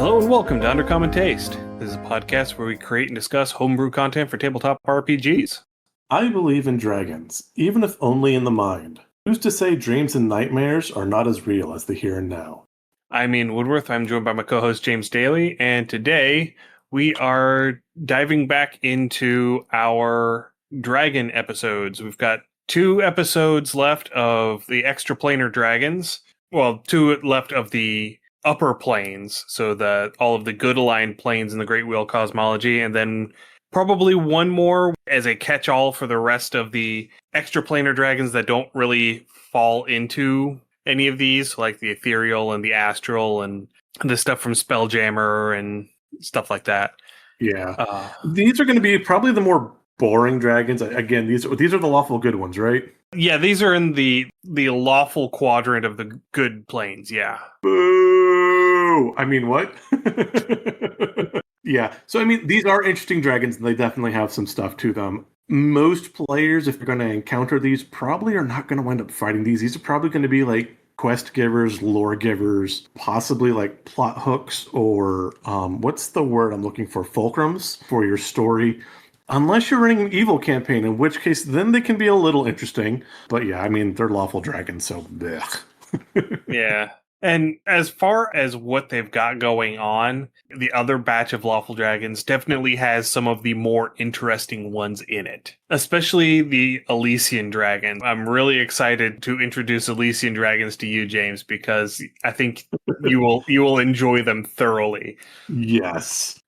Hello and welcome to Undercommon Taste. This is a podcast where we create and discuss homebrew content for tabletop RPGs. I believe in dragons, even if only in the mind. Who's to say dreams and nightmares are not as real as the here and now? I'm Ian Woodworth. I'm joined by my co-host James Daly, and today we are diving back into our dragon episodes. We've got 2 episodes left of the Extraplanar dragons. Well, 2 left of the upper planes, so all of the good aligned planes in the Great Wheel cosmology, and then probably 1 more as a catch-all for the rest of the extraplanar dragons that don't really fall into any of these, like the ethereal and the astral and the stuff from Spelljammer and stuff like that. Yeah. These are going to be probably the more boring dragons. Again, these are the lawful good ones, right? Yeah, these are in the lawful quadrant of the good planes, yeah. Boo! I mean, what? Yeah. So, I mean, these are interesting dragons, and they definitely have some stuff to them. Most players, if they're going to encounter these, probably are not going to wind up fighting these. These are probably going to be like quest givers, lore givers, possibly like plot hooks or what's the word I'm looking for? Fulcrums for your story. Unless you're running an evil campaign, in which case then they can be a little interesting. But yeah, I mean, they're lawful dragons, so blech. Yeah. And as far as what they've got going on, the other batch of Lawful Dragons definitely has some of the more interesting ones in it. Especially the Elysian Dragon. I'm really excited to introduce Elysian Dragons to you, James, because I think you will enjoy them thoroughly. Yes.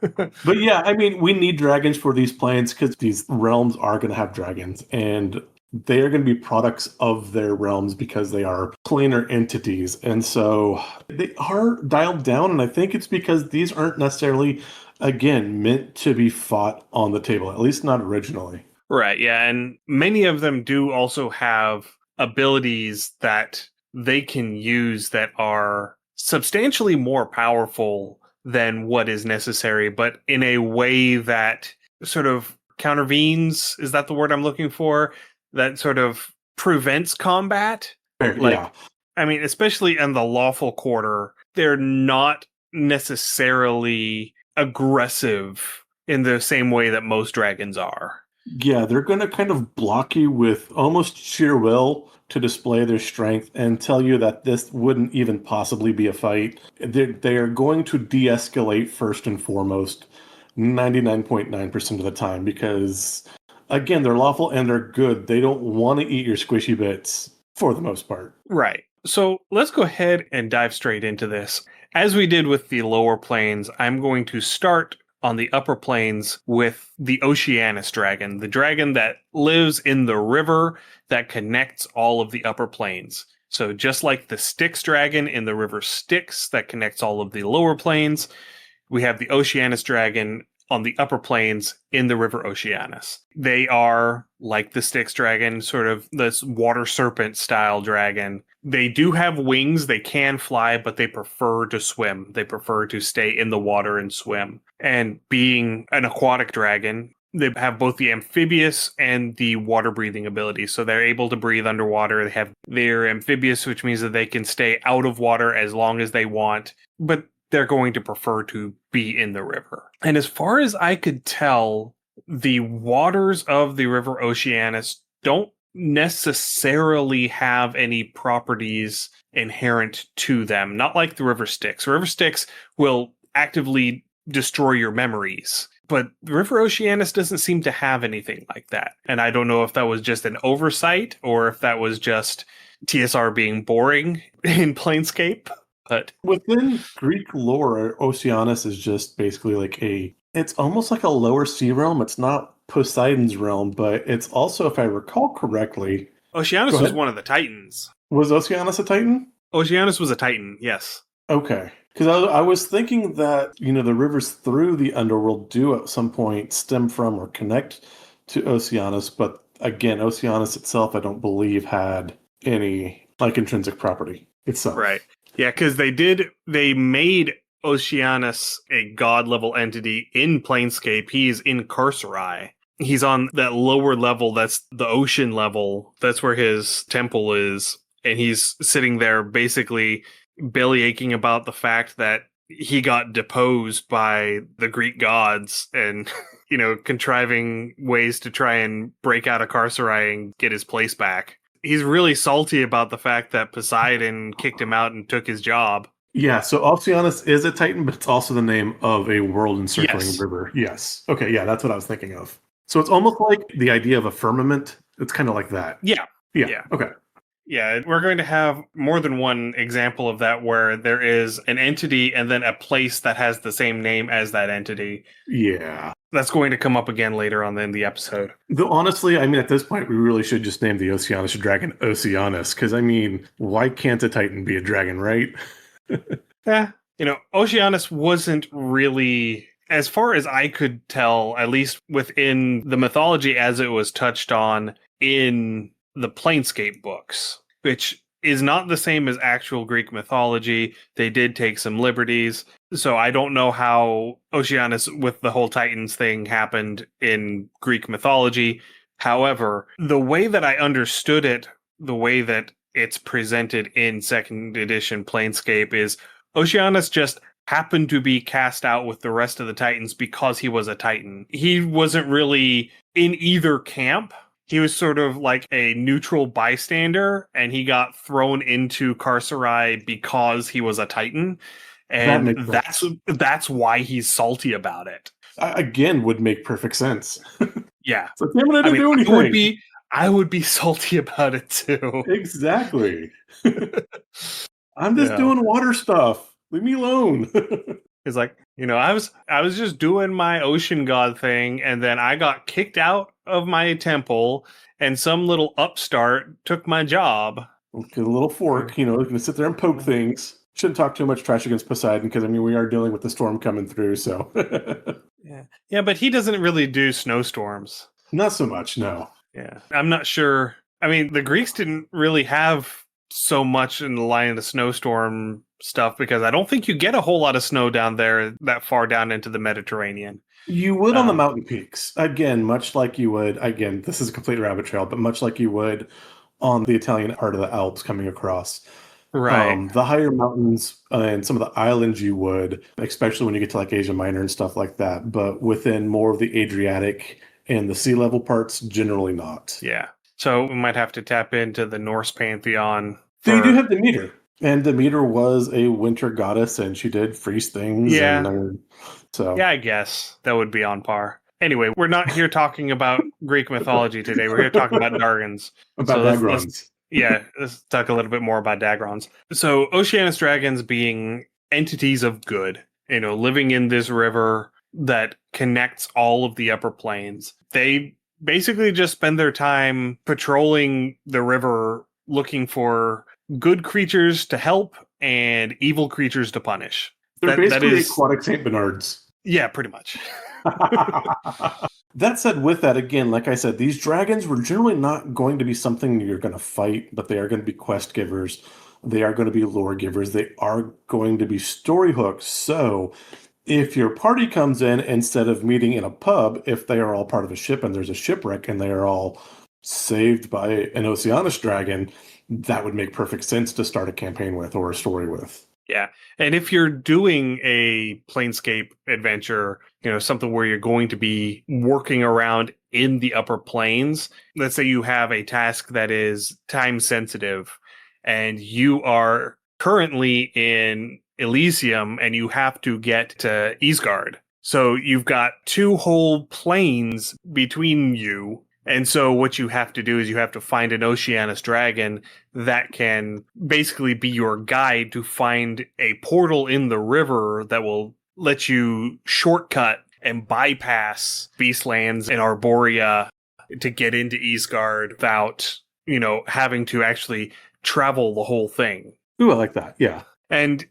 But yeah, I mean, we need dragons for these planes because these realms are going to have dragons, and they are going to be products of their realms because they are planar entities. And so they are dialed down, and I think it's because these aren't necessarily, again, meant to be fought on the table, at least not originally. Right, yeah, and many of them do also have abilities that they can use that are substantially more powerful than what is necessary, but in a way that sort of countervenes, is that the word I'm looking for? That sort of prevents combat. Yeah. I mean, especially in the lawful quarter, they're not necessarily aggressive in the same way that most dragons are. Yeah, they're going to kind of block you with almost sheer will to display their strength and tell you that this wouldn't even possibly be a fight. They are going to de-escalate first and foremost 99.9% of the time because, again, they're lawful and they're good. They don't want to eat your squishy bits for the most part. Right. So let's go ahead and dive straight into this. As we did with the lower planes, I'm going to start on the upper planes with the Oceanus dragon, the dragon that lives in the river that connects all of the upper planes. So just like the Styx dragon in the river Styx that connects all of the lower planes, we have the Oceanus dragon on the upper planes in the river Oceanus. They are, like the Styx dragon, sort of this water serpent style dragon. They do have wings, they can fly, but they prefer to swim. They prefer to stay in the water and swim. And being an aquatic dragon, they have both the amphibious and the water breathing ability. So they're able to breathe underwater. They're amphibious, which means that they can stay out of water as long as they want. But they're going to prefer to be in the river. And as far as I could tell, the waters of the river Oceanus don't necessarily have any properties inherent to them, not like the river Styx. River Styx will actively destroy your memories, but the river Oceanus doesn't seem to have anything like that. And I don't know if that was just an oversight or if that was just TSR being boring in Planescape. But within Greek lore, Oceanus is just basically like it's almost like a lower sea realm. It's not Poseidon's realm, but it's also, if I recall correctly, Oceanus was one of the Titans. Was Oceanus a Titan? Oceanus was a Titan, yes. Okay. Because I was thinking that, the rivers through the underworld do at some point stem from or connect to Oceanus, but again, Oceanus itself, I don't believe had any intrinsic property itself. Right. Yeah, because they made Oceanus a god-level entity in Planescape. He's in Carcerai. He's on that lower level, that's the ocean level. That's where his temple is. And he's sitting there basically belly aching about the fact that he got deposed by the Greek gods and, contriving ways to try and break out of carceri and get his place back. He's really salty about the fact that Poseidon kicked him out and took his job. Yeah, so Oceanus is a Titan, but it's also the name of a world encircling Yes. river. Yes. Okay, yeah, that's what I was thinking of. So it's almost like the idea of a firmament. It's kind of like that. Yeah. Yeah. Okay. Yeah, we're going to have more than one example of that where there is an entity and then a place that has the same name as that entity. Yeah. That's going to come up again later on in the episode. Though honestly, I mean, at this point, we really should just name the Oceanus dragon Oceanus, because I mean, why can't a Titan be a dragon, right? Yeah. Oceanus wasn't really, as far as I could tell, at least within the mythology as it was touched on in the Planescape books, which is not the same as actual Greek mythology. They did take some liberties. So I don't know how Oceanus with the whole Titans thing happened in Greek mythology. However, the way that I understood it, the way that it's presented in second edition Planescape is Oceanus just happened to be cast out with the rest of the Titans because he was a Titan. He wasn't really in either camp. He was sort of like a neutral bystander, and he got thrown into carceri because he was a Titan. And that's why he's salty about it. Again, would make perfect sense. Yeah. So damn it, I didn't do anything. I would be salty about it too. Exactly. I'm just doing water stuff. Leave me alone. It's like, I was just doing my ocean god thing, and then I got kicked out of my temple, and some little upstart took my job. Get a little fork, gonna sit there and poke things. Shouldn't talk too much trash against Poseidon, because I mean we are dealing with the storm coming through, so yeah, but he doesn't really do snowstorms. Not so much, no. Yeah. I'm not sure. I mean, the Greeks didn't really have so much in the line of the snowstorm stuff, because I don't think you get a whole lot of snow down there that far down into the Mediterranean. You would on the mountain peaks. Again, much like you would, this is a complete rabbit trail, but much like you would on the Italian part of the Alps coming across. Right. The higher mountains and some of the islands you would, especially when you get to like Asia Minor and stuff like that. But within more of the Adriatic and the sea level parts, generally not. Yeah. So we might have to tap into the Norse pantheon. So you do have Demeter. And Demeter was a winter goddess, and she did freeze things. Yeah. Yeah, I guess that would be on par. Anyway, we're not here talking about Greek mythology today. We're here talking about Dargons. Dagrons. Let's talk a little bit more about Dagrons. So Oceanus dragons being entities of good, living in this river that connects all of the upper planes. They basically just spend their time patrolling the river looking for good creatures to help and evil creatures to punish. They're basically aquatic St. Bernards. Yeah, pretty much. That said, with that, again, like I said, these dragons were generally not going to be something you're going to fight, but they are going to be quest givers. They are going to be lore givers. They are going to be story hooks. So if your party comes in, instead of meeting in a pub, if they are all part of a ship and there's a shipwreck and they are all saved by an Oceanus dragon, that would make perfect sense to start a campaign with or a story with. Yeah. And if you're doing a Planescape adventure, something where you're going to be working around in the upper planes, let's say you have a task that is time sensitive and you are currently in Elysium and you have to get to Isgard. So you've got 2 whole planes between you. And so what you have to do is you have to find an Oceanus dragon that can basically be your guide to find a portal in the river that will let you shortcut and bypass Beastlands and Arborea to get into Isgard without, having to actually travel the whole thing. Ooh, I like that. Yeah. And,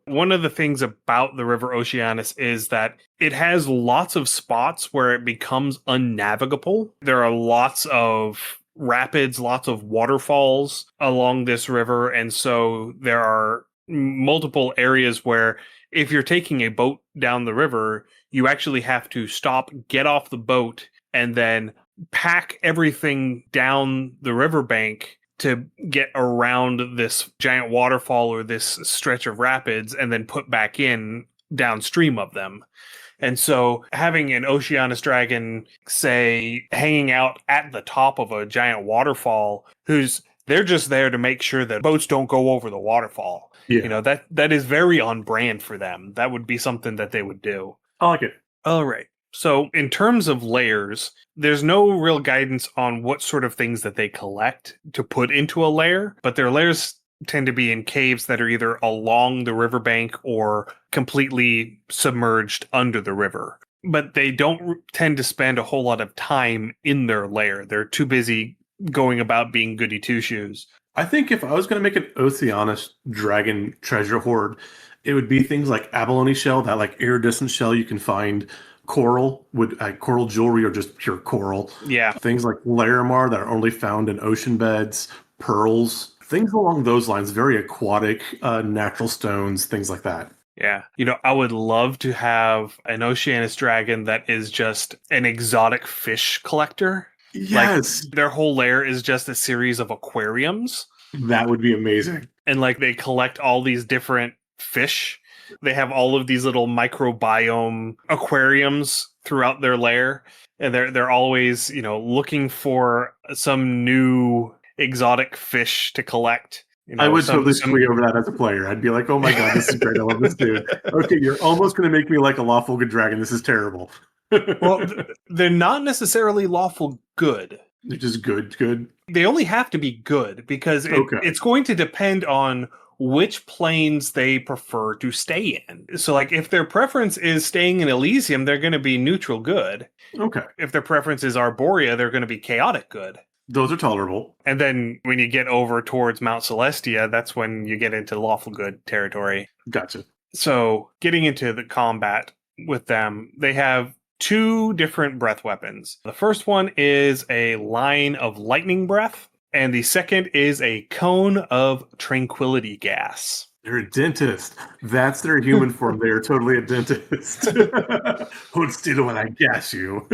one of the things about the River Oceanus is that it has lots of spots where it becomes unnavigable. There are lots of rapids, lots of waterfalls along this river. And so there are multiple areas where if you're taking a boat down the river, you actually have to stop, get off the boat, and then pack everything down the riverbank to get around this giant waterfall or this stretch of rapids and then put back in downstream of them. And so having an Oceanus dragon, say, hanging out at the top of a giant waterfall, they're just there to make sure that boats don't go over the waterfall. Yeah. That is very on brand for them. That would be something that they would do. I like it. All right. So in terms of layers, there's no real guidance on what sort of things that they collect to put into a layer, but their layers tend to be in caves that are either along the riverbank or completely submerged under the river. But they don't tend to spend a whole lot of time in their lair. They're too busy going about being goody two-shoes. I think if I was going to make an Oceanus dragon treasure hoard, it would be things like abalone shell, that like iridescent shell you can find, coral coral jewelry or just pure coral. Yeah. Things like Larimar that are only found in ocean beds, pearls, things along those lines, very aquatic, natural stones, things like that. Yeah. I would love to have an Oceanus dragon that is just an exotic fish collector. Yes. Like, their whole lair is just a series of aquariums. That would be amazing. And they collect all these different fish. They have all of these little microbiome aquariums throughout their lair. And they're always, looking for some new exotic fish to collect. I would totally squee over that as a player. I'd be like, oh my God, this is great. I love this dude. Okay, you're almost going to make me like a Lawful Good dragon. This is terrible. Well, they're not necessarily lawful good. They're just good. They only have to be good because it's going to depend on which planes they prefer to stay in. So, if their preference is staying in Elysium, they're going to be neutral good. Okay. If their preference is Arborea, they're going to be chaotic good. Those are tolerable. And then when you get over towards Mount Celestia, that's when you get into lawful good territory. Gotcha. So, getting into the combat with them, they have 2 different breath weapons. The first one is a line of lightning breath, and the second is a cone of tranquility gas. They're a dentist. That's their human form. They are totally a dentist. Hold still when I gas you.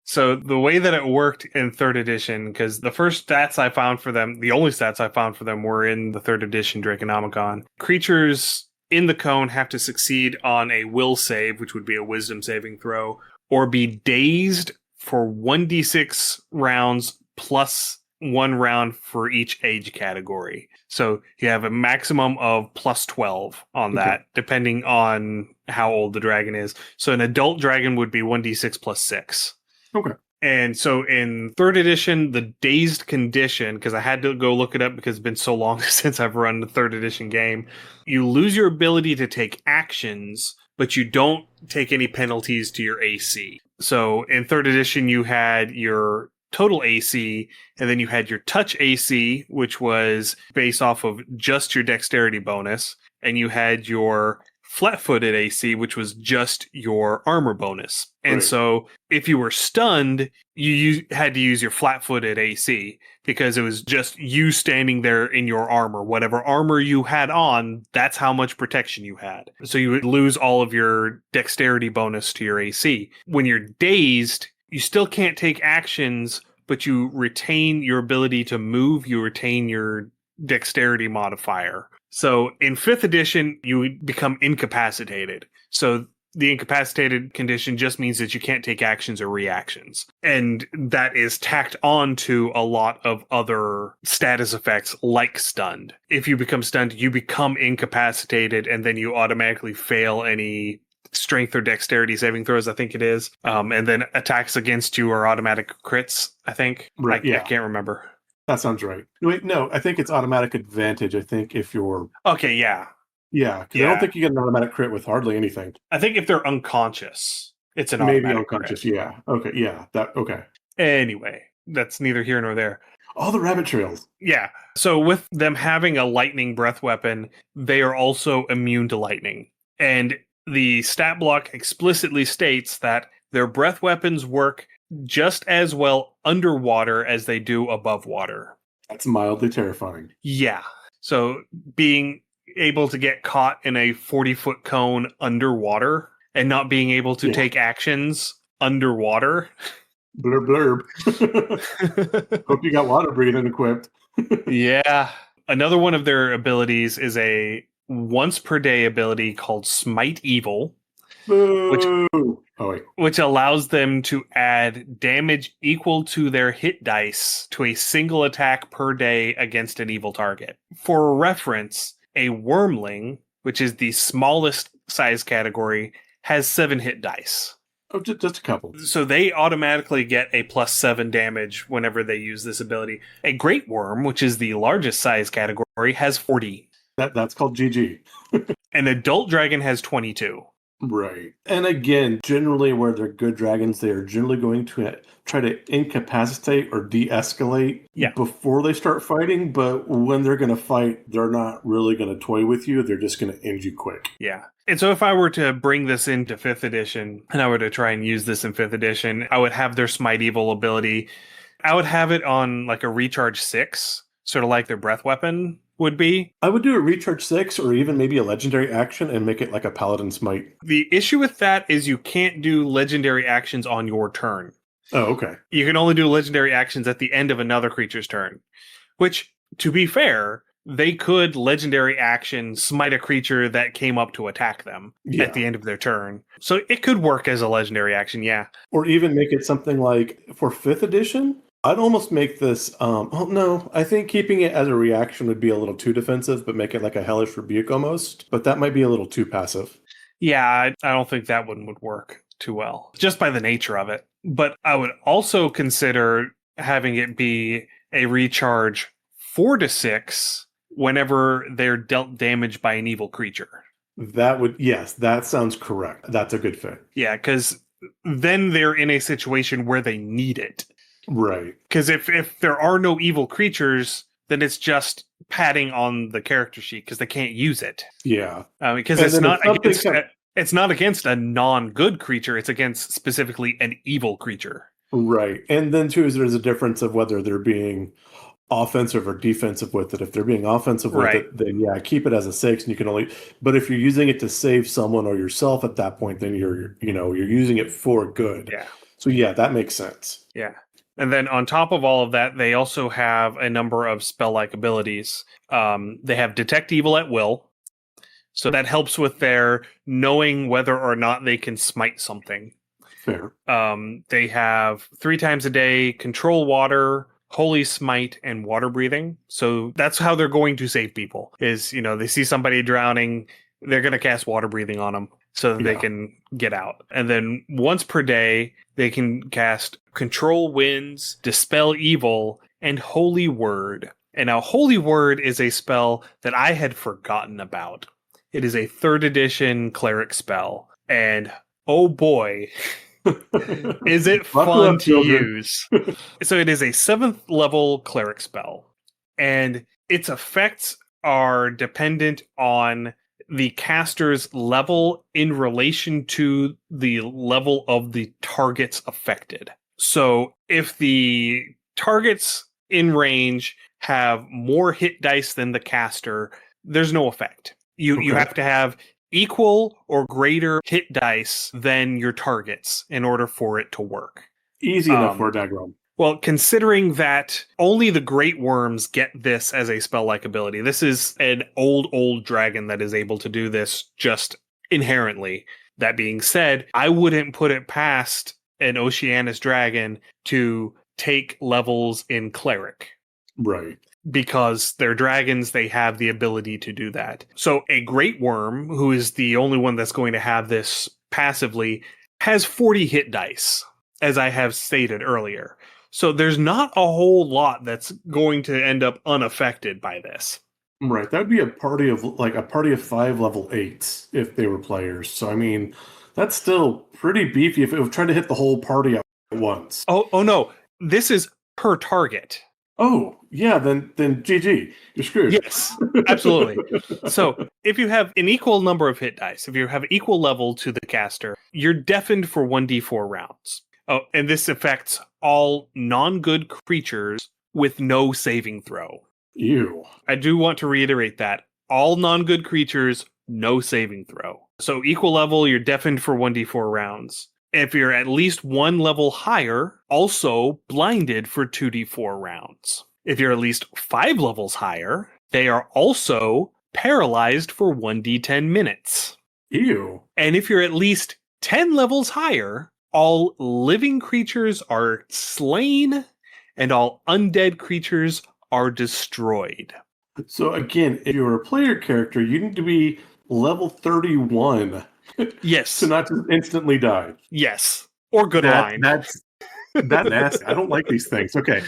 So the way that it worked in 3rd edition, because the first stats I found for them, the only stats I found for them were in the 3rd edition Draconomicon. Creatures in the cone have to succeed on a will save, which would be a wisdom saving throw, or be dazed for 1d6 rounds plus 1 round for each age category. So you have a maximum of plus 12 on that, depending on how old the dragon is. So an adult dragon would be 1d6 plus 6. Okay. And so in 3rd edition, the dazed condition, because I had to go look it up because it's been so long since I've run the 3rd edition game, you lose your ability to take actions, but you don't take any penalties to your AC. So in 3rd edition, you had your total AC, and then you had your touch AC, which was based off of just your dexterity bonus, and you had your flat-footed AC, which was just your armor bonus. And so if you were stunned, you had to use your flat-footed AC because it was just you standing there in your armor. Whatever armor you had on, that's how much protection you had. So you would lose all of your dexterity bonus to your AC. When you're dazed, you still can't take actions, but you retain your ability to move, you retain your dexterity modifier. So in 5th edition, you become incapacitated. So the incapacitated condition just means that you can't take actions or reactions. And that is tacked on to a lot of other status effects like stunned. If you become stunned, you become incapacitated, and then you automatically fail any strength or dexterity saving throws, I think it is. And then attacks against you are automatic crits, I think. Right, I can't remember. That sounds right. Wait, no, I think it's automatic advantage. I think if you're... Okay, yeah. Yeah, because I don't think you get an automatic crit with hardly anything. I think if they're unconscious, it's an automatic Maybe unconscious, crit. yeah. Okay, yeah. Okay. Anyway, that's neither here nor there. All the rabbit trails. Yeah. So with them having a lightning breath weapon, they are also immune to lightning. And the stat block explicitly states that their breath weapons work just as well underwater as they do above water. That's mildly terrifying. Yeah. So being able to get caught in a 40-foot cone underwater and not being able to take actions underwater. Blurb, blurb. Hope you got water breathing equipped. Yeah. Another one of their abilities is a once per day ability called Smite Evil, which Boo! Oh wait. which allows them to add damage equal to their hit dice to a single attack per day against an evil target. For reference, a wormling, which is the smallest size category, has 7 hit dice. Oh, just a couple. So they automatically get a +7 damage whenever they use this ability. A great worm, which is the largest size category, has 40. That's called GG. An adult dragon has 22. Right. And again, generally where they're good dragons, they are generally going to try to incapacitate or de-escalate before they start fighting, but when they're going to fight, they're not really going to toy with you. They're just going to end you quick. Yeah. And so if I were to bring this into 5th edition, and I were to try and use this in 5th edition, I would have their Smite Evil ability. I would have it on like a recharge 6, sort of like their breath weapon would be. I would do a recharge 6 or even maybe a legendary action and make it like a paladin smite. The issue with that is you can't do legendary actions on your turn. Oh, okay. You can only do legendary actions at the end of another creature's turn, which, to be fair, they could legendary action smite a creature that came up to attack them at the end of their turn. So it could work as a legendary action, yeah. Or even make it something like, for 5th edition, I'd almost make this, oh no, I think keeping it as a reaction would be a little too defensive, but make it like a Hellish Rebuke almost. But that might be a little too passive. Yeah, I don't think that one would work too well, just by the nature of it. But I would also consider having it be a recharge 4 to 6 whenever they're dealt damage by an evil creature. Yes, that sounds correct. That's a good fit. Yeah, because then they're in a situation where they need it. Right. Because if there are no evil creatures, then it's just padding on the character sheet because they can't use it. Yeah. Because it's not against a non-good creature. It's against specifically an evil creature. Right. And then too, there's a difference of whether they're being offensive or defensive with it. If they're being offensive with it, then yeah, keep it as a 6 and you can only, but if you're using it to save someone or yourself at that point, then you're using it for good. Yeah. So yeah, that makes sense. Yeah. And then on top of all of that, they also have a number of spell-like abilities. They have Detect Evil at Will. So that helps with their knowing whether or not they can smite something. Fair. They have 3 times a day Control Water, Holy Smite, and Water Breathing. So that's how they're going to save people. Is, they see somebody drowning, they're going to cast Water Breathing on them so that they can get out. And then once per day, they can cast Control Winds, Dispel Evil, and Holy Word. And now Holy Word is a spell that I had forgotten about. It is a 3rd edition cleric spell. And oh boy, is it fun to use. So it is a 7th level cleric spell. And its effects are dependent on the caster's level in relation to the level of the targets affected. So if the targets in range have more hit dice than the caster, there's no effect. You have to have equal or greater hit dice than your targets in order for it to work. Easy enough for a diagram. Well, considering that only the Great Worms get this as a spell-like ability, this is an old dragon that is able to do this just inherently. That being said, I wouldn't put it past an Oceanus dragon to take levels in Cleric. Right. Because they're dragons, they have the ability to do that. So a Great Worm, who is the only one that's going to have this passively, has 40 hit dice, as I have stated earlier. So there's not a whole lot that's going to end up unaffected by this. Right. That would be a party of 5 level 8s if they were players. So, I mean, that's still pretty beefy if it would try to hit the whole party at once. Oh no. This is per target. Oh, yeah, then GG. You're screwed. Yes, absolutely. So if you have an equal number of hit dice, if you have equal level to the caster, you're deafened for 1d4 rounds. Oh, and this affects all non-good creatures with no saving throw. Ew. I do want to reiterate that. All non-good creatures, no saving throw. So equal level, you're deafened for 1d4 rounds. If you're at least 1 level higher, also blinded for 2d4 rounds. If you're at least 5 levels higher, they are also paralyzed for 1d10 minutes. Ew. And if you're at least 10 levels higher, all living creatures are slain and all undead creatures are destroyed. So again, if you're a player character, you need to be level 31 Yes. to not just instantly die. Yes. Or good line. That's nasty. I don't like these things. Okay.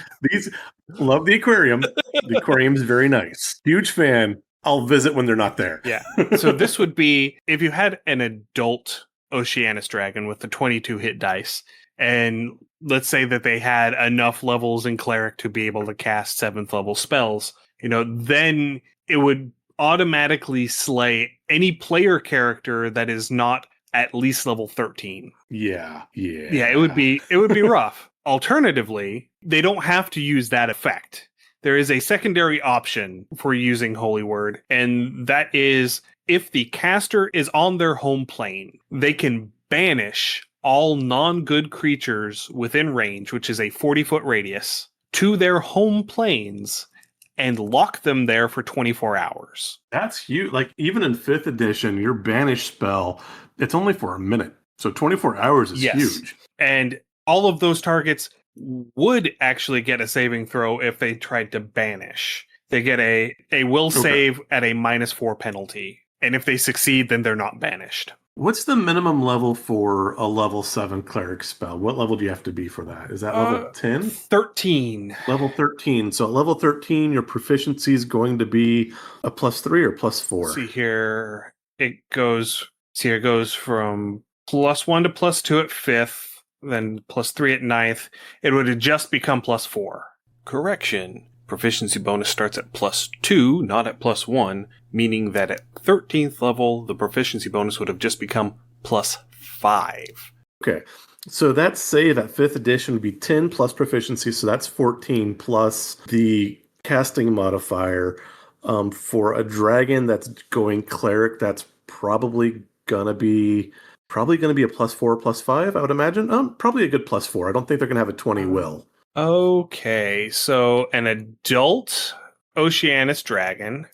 Love the aquarium. The aquarium's very nice. Huge fan. I'll visit when they're not there. Yeah. So this would be if you had an adult Oceanus dragon with the 22 hit dice, and let's say that they had enough levels in cleric to be able to cast 7th level spells, then it would automatically slay any player character that is not at least level 13. Yeah. Yeah, it would be rough. Alternatively, they don't have to use that effect. There is a secondary option for using Holy Word, and that is if the caster is on their home plane, they can banish all non-good creatures within range, which is a 40-foot radius, to their home planes and lock them there for 24 hours. That's huge. Like, even in 5th edition, your banish spell, it's only for a minute. So 24 hours is huge. And all of those targets would actually get a saving throw if they tried to banish. They get a will save at a -4 penalty. And if they succeed, then they're not banished. What's the minimum level for a level 7 cleric spell? What level do you have to be for that? Is that level 10? 13. Level 13. So at level 13, your proficiency is going to be a +3 or +4? See here, it goes from +1 to +2 at 5th, then +3 at 9th. It would just become +4. Correction. Proficiency bonus starts at +2, not at +1, meaning that at 13th level, the proficiency bonus would have just become +5. Okay. So that's, say, that 5th edition would be 10 plus proficiency, so that's 14 plus the casting modifier. For a dragon that's going cleric, that's probably gonna be a +4, +5, I would imagine. Probably a good +4. I don't think they're gonna have a 20 will. Okay, so an adult Oceanus dragon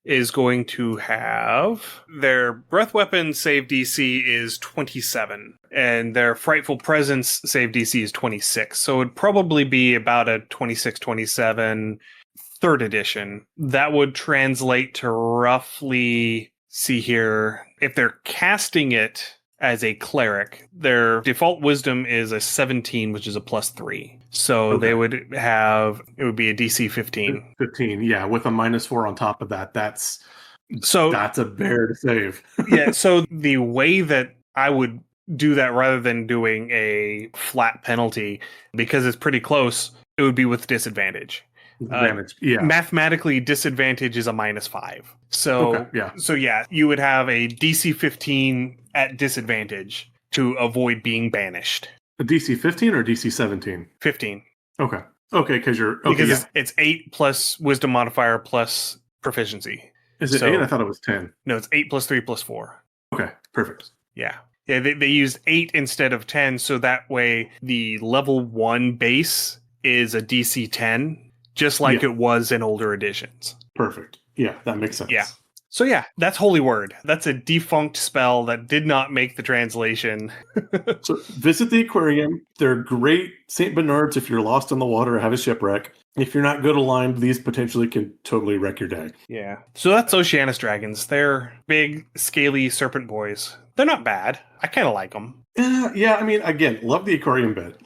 is going to have their breath weapon save DC is 27, and their frightful presence save DC is 26. So it'd probably be about a 26, 27 3rd edition. That would translate to roughly, see here, if they're casting it as a cleric, their default wisdom is a 17, which is a +3. So they would be a DC 15. 15, yeah, with a -4 on top of that. That's a bear to save. Yeah, so the way that I would do that rather than doing a flat penalty, because it's pretty close, it would be with disadvantage. Mathematically, disadvantage is a -5. So, you would have a DC 15 at disadvantage to avoid being banished. A DC 15 or DC 17? 15. Okay, because it's 8 plus wisdom modifier plus proficiency. Is it 8? I thought it was 10. No, it's 8 plus 3 plus 4. Okay, perfect. Yeah, they used 8 instead of 10, so that way the level 1 base is a DC 10, just like it was in older editions. Perfect. Yeah, that makes sense. Yeah. So yeah, that's Holy Word. That's a defunct spell that did not make the translation. So visit the aquarium. They're great St. Bernards if you're lost on the water or have a shipwreck. If you're not good aligned, these potentially can totally wreck your day. Yeah. So that's Oceanus dragons. They're big, scaly serpent boys. They're not bad. I kind of like them. Yeah, I mean, again, love the aquarium bit.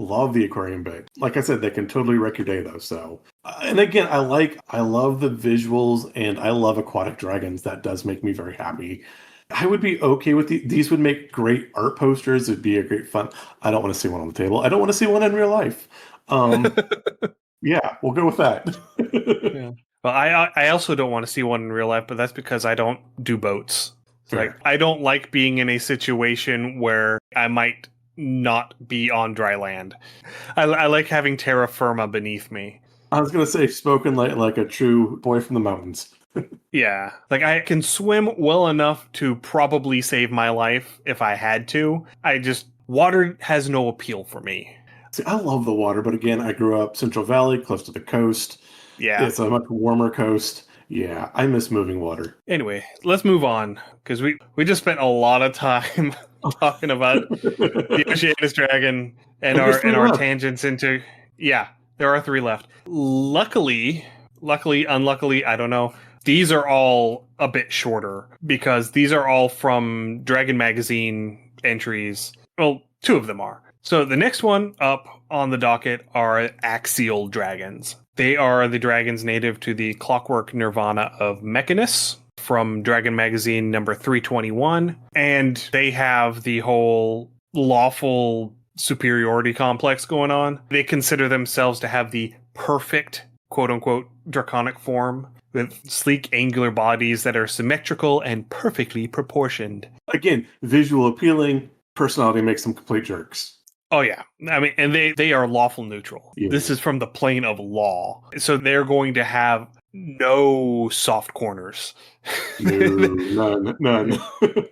Like I said, they can totally wreck your day, though. So, and again, I love the visuals, and I love aquatic dragons. That does make me very happy. I would be okay with these. Would make great art posters. It'd be a great fun. I don't want to see one on the table. I don't want to see one in real life. Yeah, we'll go with that. Yeah. Well, I also don't want to see one in real life, but that's because I don't do boats. Like, I don't like being in a situation where I might not be on dry land. I like having terra firma beneath me. I was going to say, spoken like a true boy from the mountains. Yeah. Like, I can swim well enough to probably save my life if I had to. Water has no appeal for me. See, I love the water, but again, I grew up Central Valley, close to the coast. Yeah. It's a much warmer coast. Yeah, I miss moving water. Anyway, let's move on because we just spent a lot of time talking about the Oceanus Dragon and And there's three our left. tangents into yeah, there are three left. Luckily, unluckily, I don't know. These are all a bit shorter because these are all from Dragon Magazine entries. Well, two of them are. So the next one up on the docket are axial dragons. They are the dragons native to the clockwork nirvana of Mechanus from Dragon Magazine number 321. And they have the whole lawful superiority complex going on. They consider themselves to have the perfect, quote unquote, draconic form with sleek, angular bodies that are symmetrical and perfectly proportioned. Again, visual appealing, personality makes them complete jerks. Oh yeah, I mean, and they are lawful neutral. Yeah. This is from the plane of law, so they're going to have no soft corners, No, none.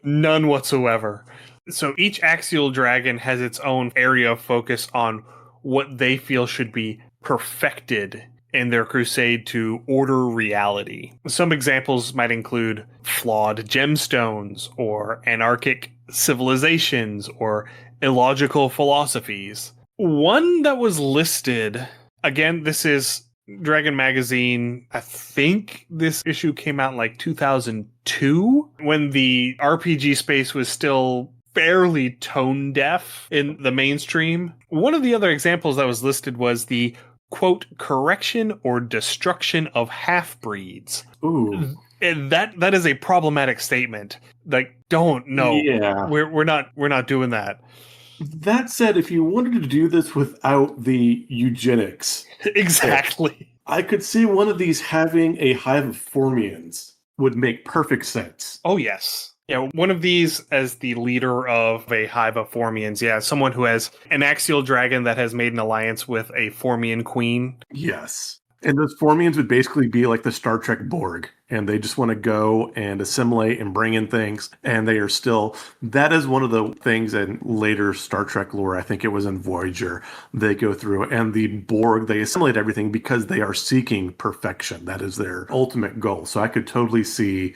none whatsoever. So each axial dragon has its own area of focus on what they feel should be perfected in their crusade to order reality. Some examples might include flawed gemstones, or anarchic civilizations, or illogical philosophies. One that was listed, again, this is Dragon Magazine. I think this issue came out in like 2002 when the RPG space was still fairly tone deaf in the mainstream. One of the other examples that was listed was the quote, correction or destruction of half-breeds. Ooh. And that is a problematic statement. Like, don't, no. Yeah. We're not doing that. That said, if you wanted to do this without the eugenics, Exactly. I could see one of these having a hive of Formians would make perfect sense. Oh, yes. Yeah, one of these as the leader of a hive of Formians. Yeah, someone who has an axial dragon that has made an alliance with a Formian queen. Yes. And those Formians would basically be like the Star Trek Borg, and they just want to go and assimilate and bring in things, and they are still... That is one of the things in later Star Trek lore, I think it was in Voyager, they go through, and the Borg, they assimilate everything because they are seeking perfection. That is their ultimate goal. So I could totally see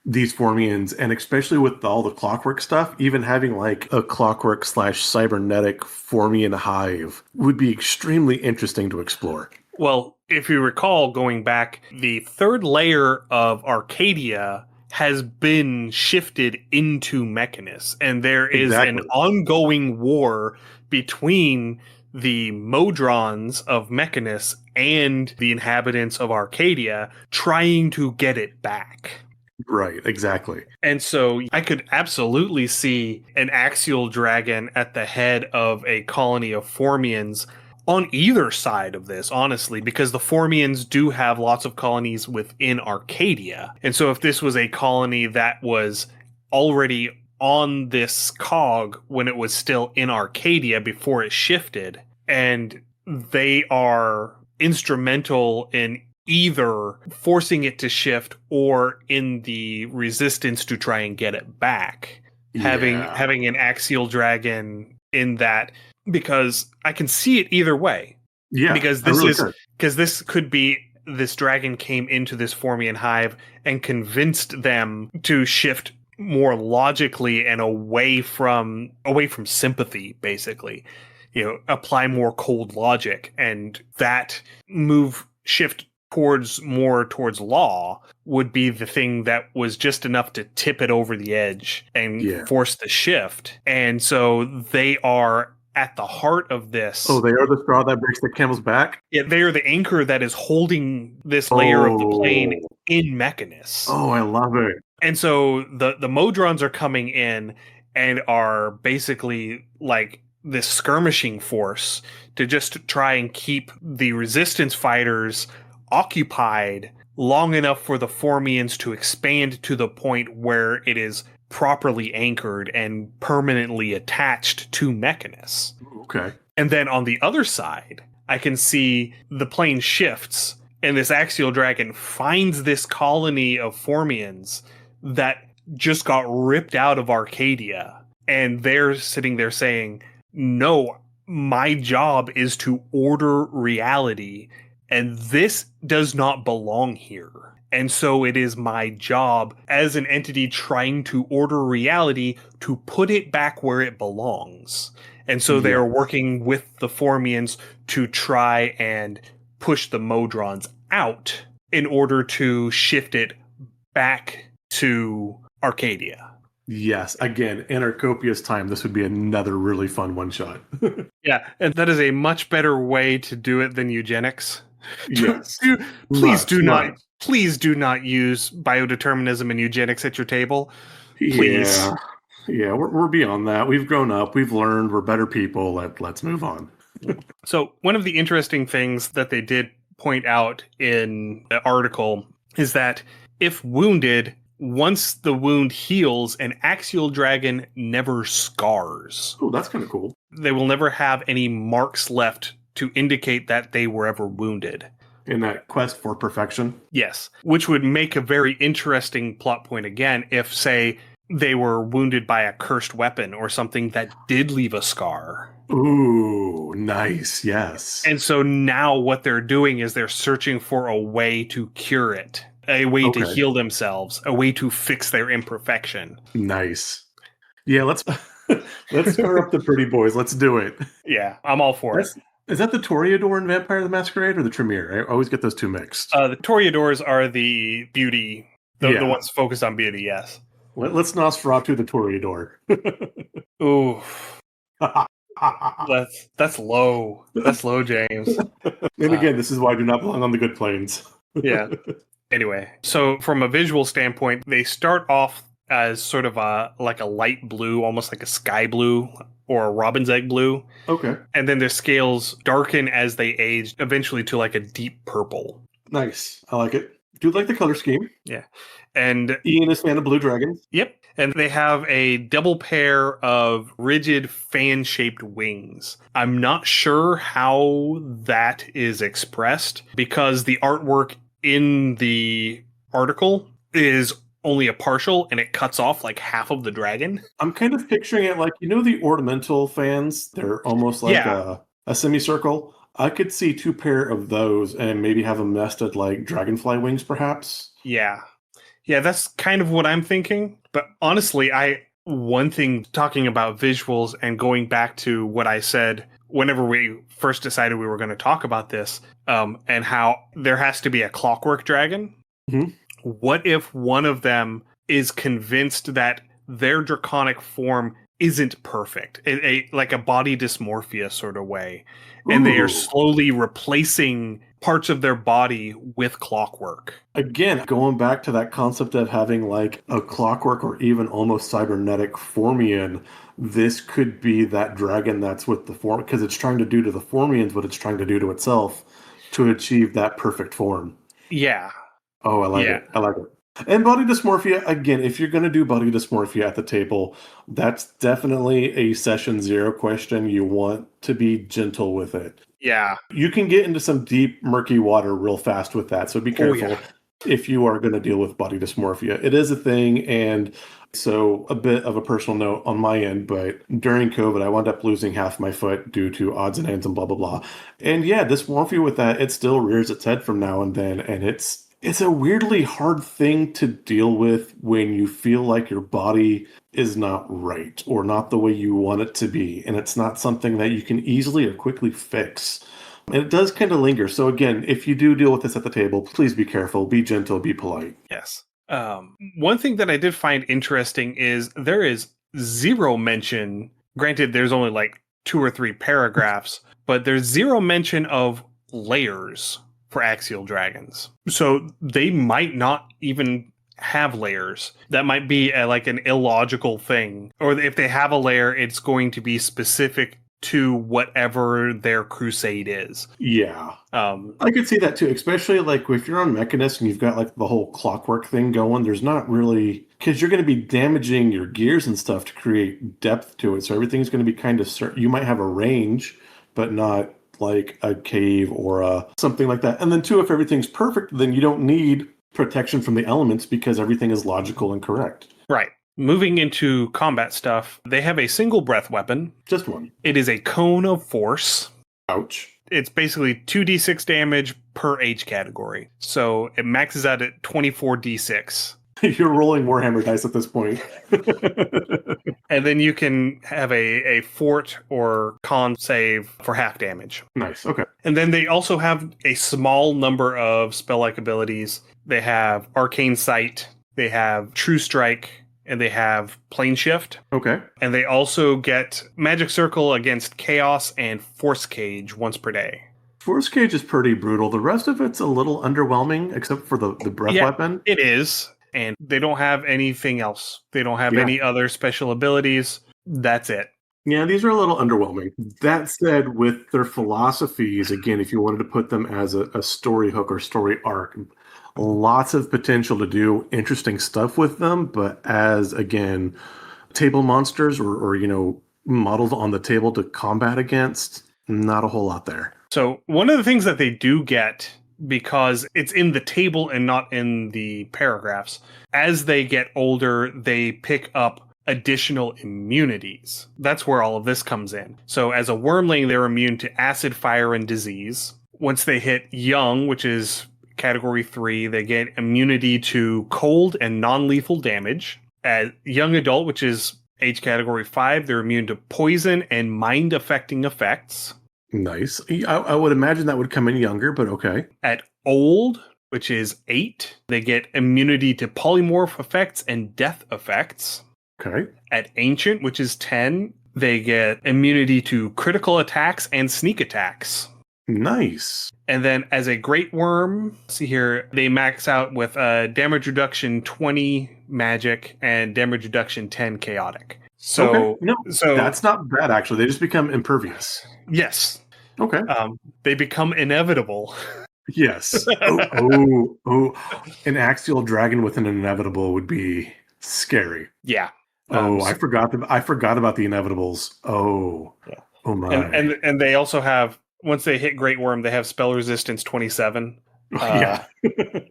these Formians, and especially with all the clockwork stuff, even having like a clockwork / cybernetic Formian hive would be extremely interesting to explore. Well, if you recall, going back, the third layer of Arcadia has been shifted into Mechanus, and there is an ongoing war between the Modrons of Mechanus and the inhabitants of Arcadia trying to get it back. Right, exactly. And so I could absolutely see an axial dragon at the head of a colony of Formians on either side of this, honestly, because the Formians do have lots of colonies within Arcadia. And so if this was a colony that was already on this cog when it was still in Arcadia before it shifted, and they are instrumental in either forcing it to shift or in the resistance to try and get it back. Yeah. Having an axial dragon in that, because I can see it either way. Yeah, because this could be this dragon came into this Formian hive and convinced them to shift more logically and away from sympathy, basically. You know, apply more cold logic, and that shift towards law would be the thing that was just enough to tip it over the edge and force the shift. And so they are at the heart of this. Oh, they are the straw that breaks the camel's back? Yeah, they are the anchor that is holding this layer of the plane in Mechanus. Oh, I love it. And so the Modrons are coming in and are basically like this skirmishing force to just try and keep the resistance fighters occupied long enough for the Formians to expand to the point where it is properly anchored and permanently attached to Mechanus. Okay. And then on the other side, I can see the plane shifts and this axial dragon finds this colony of Formians that just got ripped out of Arcadia. And they're sitting there saying, no, my job is to order reality. and this does not belong here. And so it is my job as an entity trying to order reality to put it back where it belongs. And so they are working with the Formians to try and push the Modrons out in order to shift it back to Arcadia. Yes. Again, in our copious time, this would be another really fun one-shot. Yeah, and that is a much better way to do it than eugenics. Yes. Please do not use biodeterminism and eugenics at your table. Please. Yeah, we're beyond that. We've grown up. We've learned. We're better people. Let's move on. So one of the interesting things that they did point out in the article is that if wounded, once the wound heals, an axial dragon never scars. Oh, that's kind of cool. They will never have any marks left to indicate that they were ever wounded. In that quest for perfection? Yes, which would make a very interesting plot point again if, say, they were wounded by a cursed weapon or something that did leave a scar. Ooh, nice, yes. And so now what they're doing is they're searching for a way to cure it, a way to heal themselves, a way to fix their imperfection. Nice. Yeah, let's stir up the pretty boys. Let's do it. Yeah, I'm all for it. Is that the Toreador in Vampire the Masquerade or the Tremere? I always get those two mixed. The Toreadors are the beauty, the ones focused on beauty, yes. Let's Nosferatu the Toreador. Ooh. That's low. That's low, James. And again, this is why I do not belong on the good planes. Yeah. Anyway, so from a visual standpoint, they start off as sort of a light blue, almost like a sky blue or a robin's egg blue. Okay. And then their scales darken as they age, eventually to like a deep purple. Nice. I like it. Do like the color scheme. Yeah. And Ian is fan of blue dragons. Yep. And they have a double pair of rigid fan-shaped wings. I'm not sure how that is expressed because the artwork in the article is only a partial and it cuts off like half of the dragon. I'm kind of picturing it like, the ornamental fans? They're almost like a semicircle. I could see two pair of those and maybe have them nested like dragonfly wings, perhaps. Yeah. Yeah, that's kind of what I'm thinking. But honestly, one thing talking about visuals and going back to what I said whenever we first decided we were going to talk about this, and how there has to be a clockwork dragon. Mm-hmm. What if one of them is convinced that their draconic form isn't perfect, like a body dysmorphia sort of way, and they are slowly replacing parts of their body with clockwork? Again, going back to that concept of having like a clockwork or even almost cybernetic Formian, this could be that dragon that's with the form, because it's trying to do to the Formians what it's trying to do to itself to achieve that perfect form. Yeah. Oh, I like it. I like it. And body dysmorphia, again, if you're going to do body dysmorphia at the table, that's definitely a session 0 question. You want to be gentle with it. Yeah. You can get into some deep, murky water real fast with that, so be careful if you are going to deal with body dysmorphia. It is a thing, and so a bit of a personal note on my end, but during COVID, I wound up losing half my foot due to odds and ends and blah, blah, blah. And yeah, dysmorphia with that, it still rears its head from now and then, and it's a weirdly hard thing to deal with when you feel like your body is not right or not the way you want it to be. And it's not something that you can easily or quickly fix. And it does kind of linger. So again, if you do deal with this at the table, please be careful, be gentle, be polite. Yes. One thing that I did find interesting is there is zero mention. Granted, there's only like 2 or 3 paragraphs, but there's zero mention of layers for axial dragons. So they might not even have layers. That might be like an illogical thing. Or if they have a layer, it's going to be specific to whatever their crusade is. Yeah. I could see that too, especially like if you're on Mechanist and you've got like the whole clockwork thing going, there's not really, because you're going to be damaging your gears and stuff to create depth to it. So everything's going to be kind of certain. You might have a range, but not like a cave or something like that. And then too, if everything's perfect, then you don't need protection from the elements because everything is logical and correct. Right. Moving into combat stuff, they have a single breath weapon. Just one. It is a cone of force. Ouch. it's basically 2d6 damage per age category. So it maxes out at 24d6. You're rolling Warhammer dice at this point. And then you can have a fort or con save for half damage. Nice. Okay. And then they also have a small number of spell-like abilities. They have Arcane Sight, they have True Strike, and they have Plane Shift. Okay. And they also get Magic Circle against Chaos and Force Cage once per day. Force Cage is pretty brutal. The rest of it's a little underwhelming, except for the breath weapon. It is. And they don't have anything else. They don't have any other special abilities. That's it. Yeah, these are a little underwhelming. That said, with their philosophies, again, if you wanted to put them as a story hook or story arc, lots of potential to do interesting stuff with them. But as, again, table monsters or models on the table to combat against, not a whole lot there. So one of the things that they do get, because it's in the table and not in the paragraphs, as they get older, they pick up additional immunities. That's where all of this comes in. So as a wormling, they're immune to acid, fire, and disease. Once they hit young, which is category 3, they get immunity to cold and non-lethal damage. As young adult, which is age category 5, they're immune to poison and mind-affecting effects. Nice. I would imagine that would come in younger, but okay. At old, which is 8, they get immunity to polymorph effects and death effects. Okay. At ancient, which is 10, they get immunity to critical attacks and sneak attacks. Nice. And then as a great worm, see here, they max out with damage reduction 20 magic and damage reduction 10 chaotic. So, so that's not bad, actually. They just become impervious. Yes. Okay. They become inevitable. Yes. An axial dragon with an inevitable would be scary. Yeah. I forgot about the inevitables. Oh. Yeah. Oh my. And they also have, once they hit Great Worm, they have spell resistance 27. Yeah.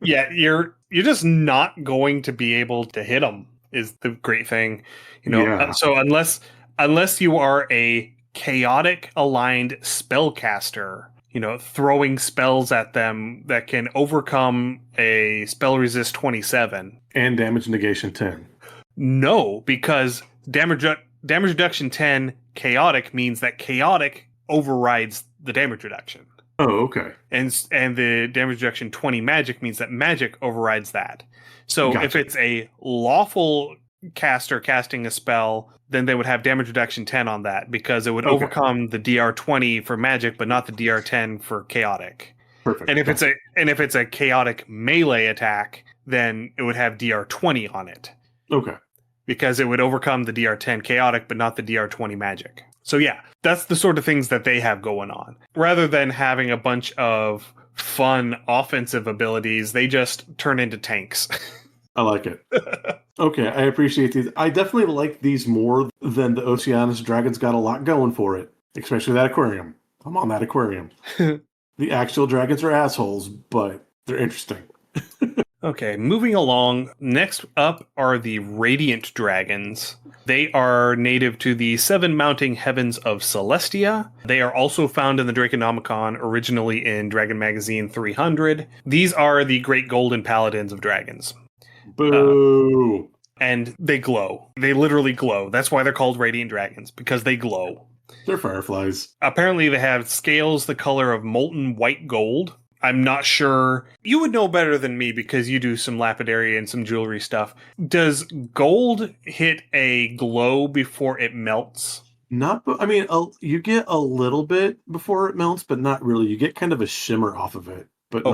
Yeah, you're just not going to be able to hit them is the great thing. So unless you are a chaotic aligned spellcaster, throwing spells at them that can overcome a spell resist 27 and damage negation 10. No, because damage reduction 10 chaotic means that chaotic overrides the damage reduction. Oh, okay. And the damage reduction 20 magic means that magic overrides that. So If it's a lawful caster casting a spell, then they would have damage reduction 10 on that because it would overcome the DR 20 for magic, but not the DR 10 for chaotic. Perfect. And if it's a chaotic melee attack, then it would have DR 20 on it. Okay. Because it would overcome the DR 10 chaotic, but not the DR 20 magic. So yeah, that's the sort of things that they have going on. Rather than having a bunch of fun offensive abilities, they just turn into tanks. I like it. Okay, I appreciate these. I definitely like these more than the Oceanus Dragon's got a lot going for it, especially that aquarium. I'm on that aquarium. The actual dragons are assholes, but they're interesting. Okay, moving along. Next up are the Radiant Dragons. They are native to the 7 mounting heavens of Celestia. They are also found in the Draconomicon, originally in Dragon Magazine 300. These are the Great Golden Paladins of Dragons. Boo! And they glow. They literally glow. That's why they're called Radiant Dragons, because they glow. They're fireflies. Apparently they have scales the color of molten white gold. I'm not sure. You would know better than me because you do some lapidary and some jewelry stuff. Does gold hit a glow before it melts? You get a little bit before it melts, but not really. You get kind of a shimmer off of it, but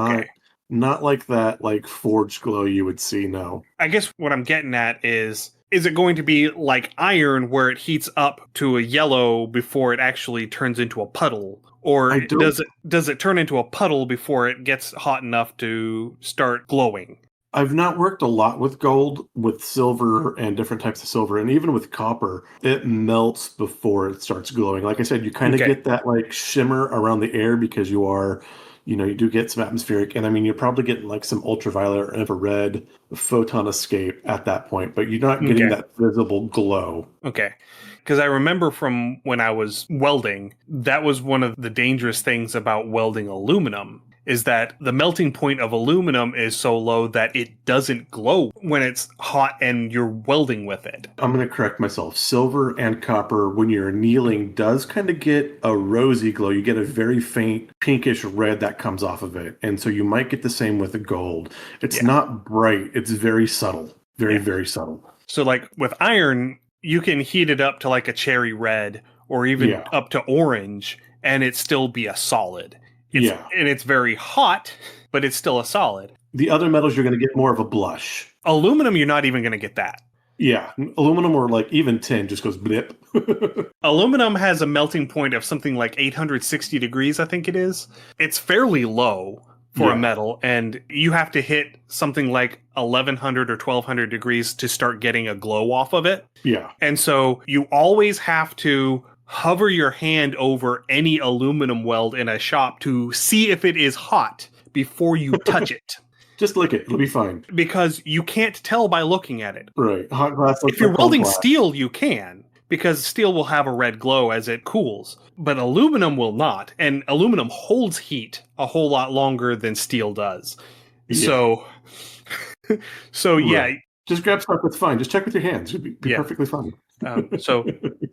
not like that, like forged glow you would see. No. I guess what I'm getting at is it going to be like iron where it heats up to a yellow before it actually turns into a puddle? Or does it turn into a puddle before it gets hot enough to start glowing? I've not worked a lot with gold, with silver and different types of silver, and even with copper, it melts before it starts glowing. Like I said, you kind of get that like shimmer around the air because you are, You do get some atmospheric, and I mean, you're probably getting like some ultraviolet or infrared photon escape at that point, but you're not getting Okay. that visible glow. Okay. Because I remember from when I was welding, that was one of the dangerous things about welding aluminum, is that the melting point of aluminum is so low that it doesn't glow when it's hot and you're welding with it. I'm going to correct myself. Silver and copper, when you're annealing, does kind of get a rosy glow. You get a very faint pinkish red that comes off of it. And so you might get the same with the gold. It's not bright. It's very subtle. Very subtle. So like with iron, you can heat it up to like a cherry red or even up to orange and it still be a solid. And it's very hot, but it's still a solid. The other metals, you're going to get more of a blush. Aluminum, you're not even going to get that. Yeah, aluminum or like even tin just goes blip. Aluminum has a melting point of something like 860 degrees, I think it is. It's fairly low for a metal, and you have to hit something like 1100 or 1200 degrees to start getting a glow off of it. Yeah. And so you always have to hover your hand over any aluminum weld in a shop to see if it is hot before you touch it. Just lick it. It'll be fine. Because you can't tell by looking at it. Right. Hot glass. If you're welding steel, you can, because steel will have a red glow as it cools. But aluminum will not. And aluminum holds heat a whole lot longer than steel does. Yeah. So yeah. Just grab stuff that's fine. Just check with your hands. It'll be perfectly fine. So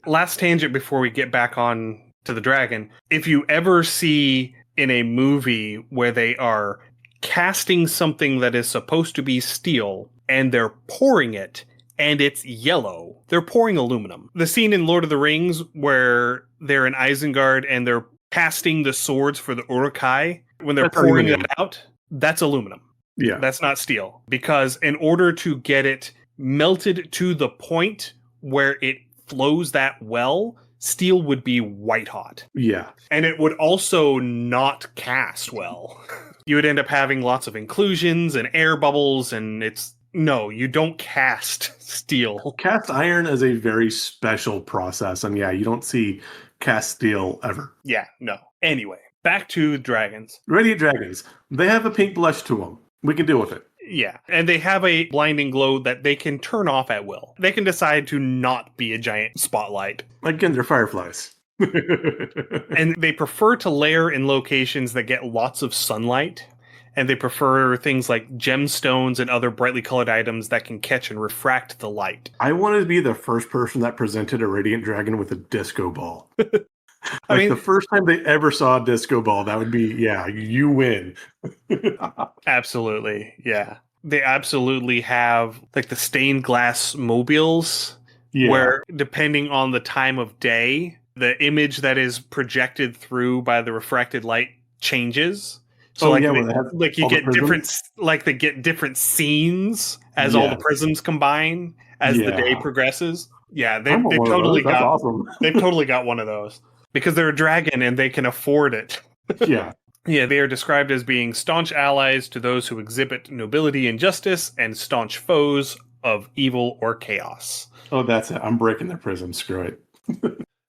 last tangent before we get back on to the dragon. If you ever see in a movie where they are casting something that is supposed to be steel and they're pouring it and it's yellow, they're pouring aluminum. The scene in Lord of the Rings where they're in Isengard and they're casting the swords for the Uruk-hai, when they're pouring it out, that's aluminum. Yeah. That's not steel. Because in order to get it melted to the point where it flows that well, steel would be white hot. Yeah. And it would also not cast well. You would end up having lots of inclusions and air bubbles, and no, you don't cast steel. Cast iron is a very special process, and you don't see cast steel ever. Yeah, no. Anyway, back to dragons. Radiant dragons. They have a pink blush to them. We can deal with it. Yeah, and they have a blinding glow that they can turn off at will. They can decide to not be a giant spotlight. Again, they're fireflies. And they prefer to lair in locations that get lots of sunlight. And they prefer things like gemstones and other brightly colored items that can catch and refract the light. I wanted to be the first person that presented a radiant dragon with a disco ball. I mean, the first time they ever saw a disco ball, that would be, you win. Absolutely, yeah. They absolutely have like the stained glass mobiles, where depending on the time of day, the image that is projected through by the refracted light changes. So they get different scenes as all the prisms combine as the day progresses. Yeah, they've totally got awesome. They've totally got one of those because they're a dragon and they can afford it. Yeah. Yeah, they are described as being staunch allies to those who exhibit nobility and justice and staunch foes of evil or chaos. Oh, that's it. I'm breaking their prism. Screw it.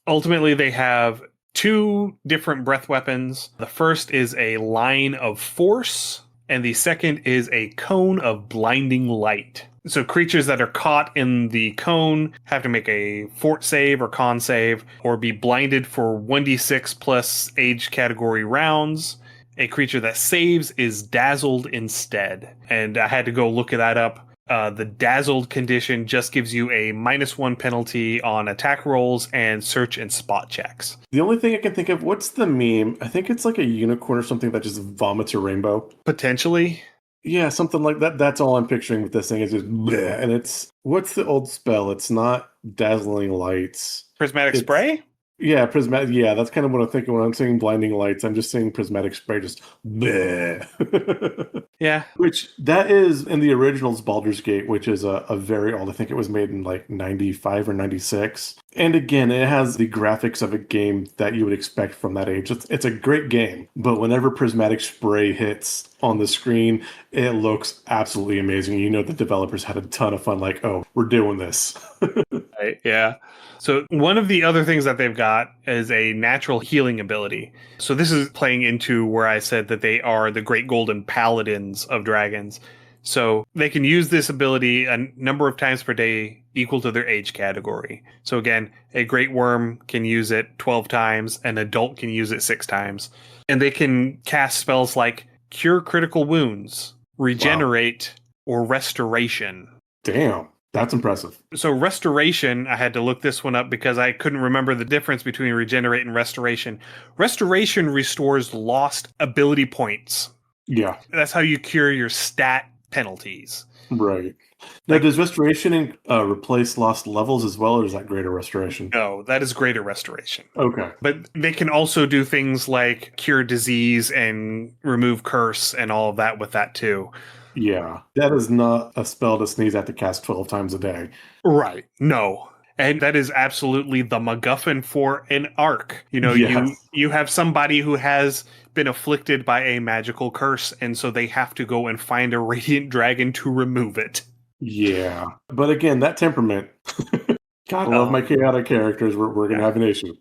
Ultimately, they have two different breath weapons. The first is a line of force, and the second is a cone of blinding light. So creatures that are caught in the cone have to make a fort save or con save, or be blinded for 1d6 plus age category rounds. A creature that saves is dazzled instead. And I had to go look that up. The dazzled condition just gives you a -1 penalty on attack rolls and search and spot checks. The only thing I can think of, what's the meme? I think it's like a unicorn or something that just vomits a rainbow. Potentially. Yeah, something like that. That's all I'm picturing with this thing is just bleh. And it's, what's the old spell? It's not dazzling lights. Prismatic spray? Yeah, prismatic. Yeah, that's kind of what I'm thinking when I'm saying blinding lights. I'm just saying prismatic spray, just bleh. Yeah. Which that is in the originals Baldur's Gate, which is a very old. I think it was made in like 95 or 96. And again, it has the graphics of a game that you would expect from that age. It's a great game, but whenever prismatic spray hits on the screen, it looks absolutely amazing. You know the developers had a ton of fun, like, oh, we're doing this. Right, yeah. So one of the other things that they've got is a natural healing ability. So this is playing into where I said that they are the great golden paladins of dragons. So they can use this ability a number of times per day equal to their age category. So again, a great worm can use it 12 times, an adult can use it 6 times. And they can cast spells like cure critical wounds, regenerate, or restoration. Damn, that's impressive. So restoration, I had to look this one up because I couldn't remember the difference between regenerate and restoration. Restoration restores lost ability points. Yeah. That's how you cure your stat penalties. Right. Now, does restoration replace lost levels as well, or is that greater restoration? No, that is greater restoration. Okay. But they can also do things like cure disease and remove curse and all of that with that too. Yeah. That is not a spell to sneeze at to cast 12 times a day. Right. No. And that is absolutely the MacGuffin for an arc. You know, Yes. you have somebody who has been afflicted by a magical curse, and so they have to go and find a radiant dragon to remove it. Yeah. But again, that temperament. Gotta love my chaotic characters. We're going to have an issue.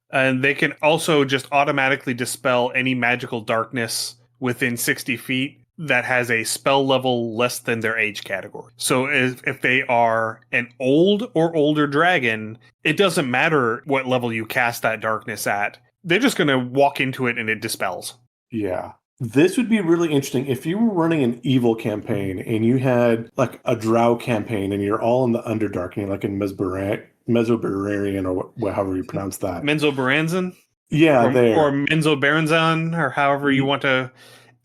And they can also just automatically dispel any magical darkness within 60 feet that has a spell level less than their age category. So if they are an old or older dragon, it doesn't matter what level you cast that darkness at. They're just going to walk into it and it dispels. Yeah. This would be really interesting if you were running an evil campaign and you had like a drow campaign and you're all in the Underdark, like in Mesobararian or however you pronounce that. Menzoberranzan? Yeah, or Menzoberranzan, or however you want to...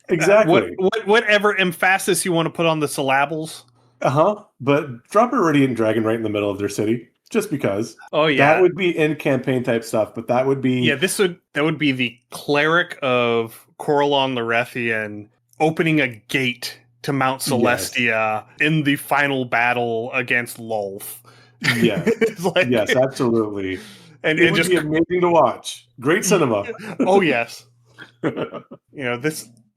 Exactly. Whatever emphasis you want to put on the syllables. But drop a radiant dragon right in the middle of their city, just because. Oh yeah, that would be in campaign type stuff. But that would be that would be the cleric of Corellon Larethian opening a gate to Mount Celestia in the final battle against Lolth. Yes, yes, absolutely. And it would just be amazing to watch. Great cinema. Oh yes.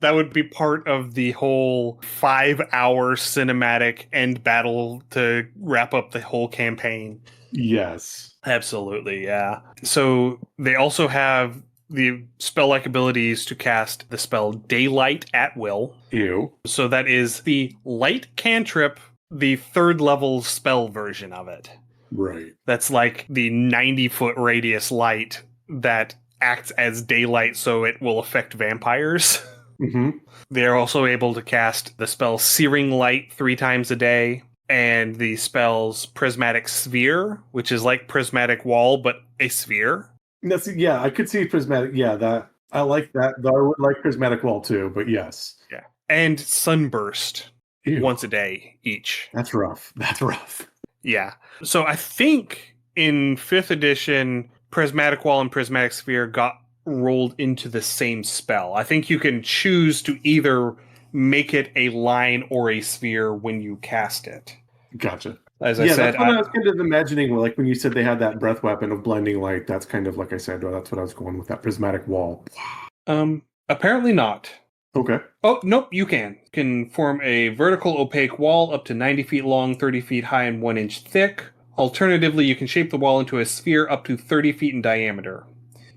That would be part of the whole 5-hour cinematic end battle to wrap up the whole campaign. Yes. Absolutely, yeah. So they also have the spell-like abilities to cast the spell Daylight at will. Ew. So that is the light cantrip, the 3rd level spell version of it. Right. That's like the 90-foot radius light that acts as daylight, so it will affect vampires. Mm-hmm. They're also able to cast the spell Searing Light 3 times a day, and the spells Prismatic Sphere, which is like Prismatic Wall, but a sphere. Yeah, I could see Prismatic. Yeah, that I like that. Though I would like Prismatic Wall too, but yes. Yeah. And Sunburst. Ew. Once a day each. That's rough. Yeah. So I think in 5th edition, Prismatic Wall and Prismatic Sphere got rolled into the same spell. I think you can choose to either make it a line or a sphere when you cast it. Gotcha. As I said, that's what I was kind of imagining. Like when you said they had that breath weapon of blending light, that's kind of like I said. That's what I was going with, that Prismatic Wall. Apparently not. Okay. Oh, nope, you can. You can form a vertical opaque wall up to 90 feet long, 30 feet high, and 1 inch thick. Alternatively, you can shape the wall into a sphere up to 30 feet in diameter.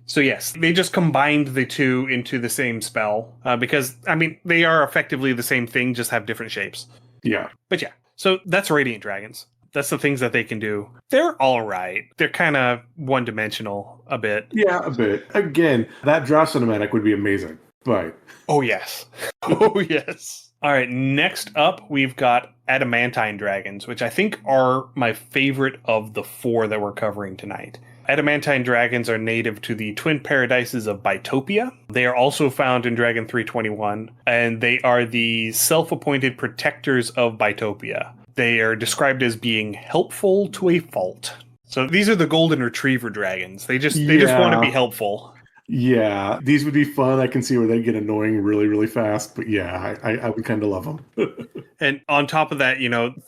So yes, they just combined the two into the same spell, because, I mean, they are effectively the same thing, just have different shapes. Yeah. But yeah, so that's Radiant Dragons. That's the things that they can do. They're all right. They're kind of one-dimensional a bit. Yeah, a bit. Again, that draw cinematic would be amazing. Right. Oh, yes. Oh, yes. All right, next up, we've got Adamantine Dragons, which I think are my favorite of the 4 that we're covering tonight. Adamantine dragons are native to the twin paradises of Bytopia. They are also found in Dragon 321, and they are the self-appointed protectors of Bytopia. They are described as being helpful to a fault. So these are the golden retriever dragons. They just want to be helpful. Yeah, these would be fun. I can see where they get annoying really, really fast. But yeah, I would kind of love them. And on top of that,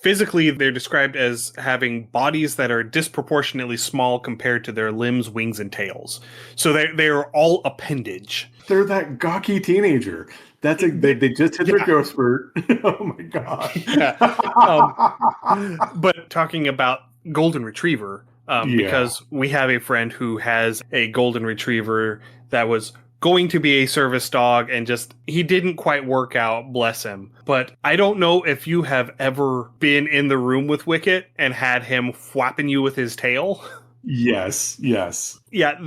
physically they're described as having bodies that are disproportionately small compared to their limbs, wings, and tails. So they are all appendage. They're that gawky teenager. They just hit their Yeah. growth spurt. Oh my god. Yeah. But talking about golden retriever, Yeah. because we have a friend who has a golden retriever that was going to be a service dog and just he didn't quite work out, bless him. But I don't know if you have ever been in the room with Wicket and had him flapping you with his tail. Yes. Yes. Yeah,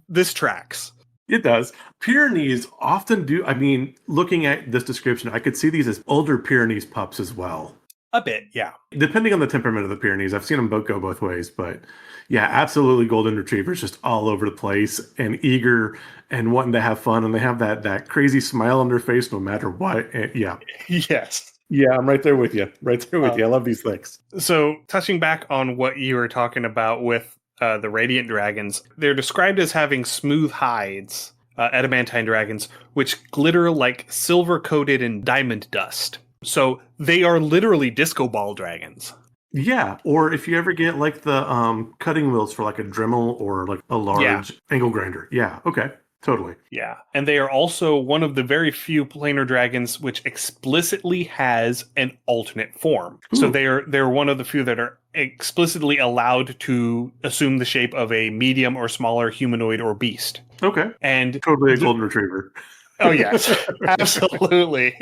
this tracks. It does. Pyrenees often do. I mean, looking at this description, I could see these as older Pyrenees pups as well. A bit, yeah. Depending on the temperament of the Pyrenees, I've seen them both go both ways. But yeah, absolutely, golden retrievers just all over the place and eager and wanting to have fun, and they have that crazy smile on their face no matter what. And yeah, Yes. yeah, I'm right there with you. Right there with you. I love these things. So, touching back on what you were talking about with the Radiant Dragons, they're described as having smooth hides, adamantine dragons, which glitter like silver coated in diamond dust. So, they are literally disco ball dragons. Yeah, or if you ever get like the cutting wheels for like a Dremel or like a large angle grinder. Yeah, okay. Totally. Yeah. And they are also one of the very few planar dragons which explicitly has an alternate form. Ooh. So they're one of the few that are explicitly allowed to assume the shape of a medium or smaller humanoid or beast. Okay. And totally a golden retriever. Oh yes, absolutely.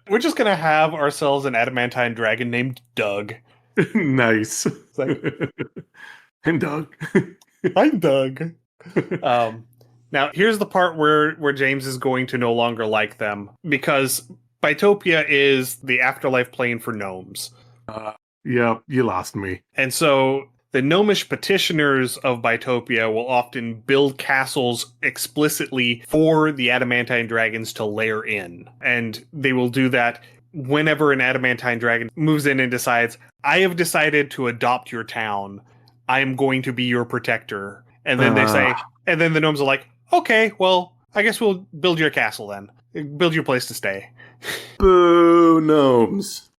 We're just gonna have ourselves an adamantine dragon named Doug. Nice. Like, I'm Doug. I'm Doug. Now here's the part where James is going to no longer like them, because Bitopia is the afterlife plane for gnomes. Yeah, you lost me. And so the gnomish petitioners of Bitopia will often build castles explicitly for the adamantine dragons to lair in. And they will do that whenever an adamantine dragon moves in and decides, I have decided to adopt your town. I am going to be your protector. And then they say, and then the gnomes are like, okay, well, I guess we'll build your castle then. Build your place to stay. Boo, gnomes.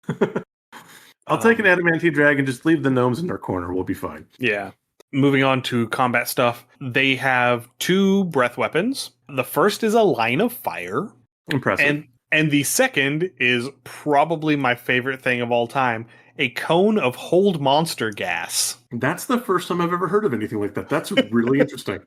I'll take an adamantine dragon, just leave the gnomes in their corner. We'll be fine. Yeah. Moving on to combat stuff. They have 2 breath weapons. The first is a line of fire. Impressive. And the second is probably my favorite thing of all time. A cone of hold monster gas. That's the first time I've ever heard of anything like that. That's really interesting.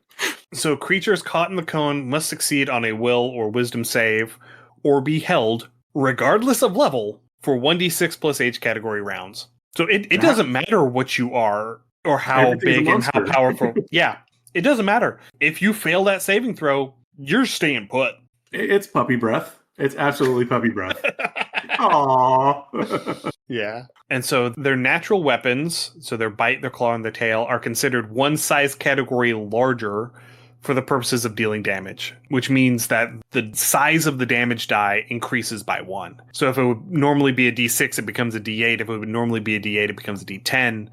So creatures caught in the cone must succeed on a will or wisdom save or be held, regardless of level, for 1d6 plus H category rounds. So it doesn't matter what you are or how big and how powerful. Yeah, it doesn't matter. If you fail that saving throw, you're staying put. It's puppy breath. It's absolutely puppy breath. Aww. Yeah. And so their natural weapons, so their bite, their claw, and their tail, are considered one size category larger for the purposes of dealing damage, which means that the size of the damage die increases by 1. So if it would normally be a d6, it becomes a d8. If it would normally be a d8, it becomes a d10,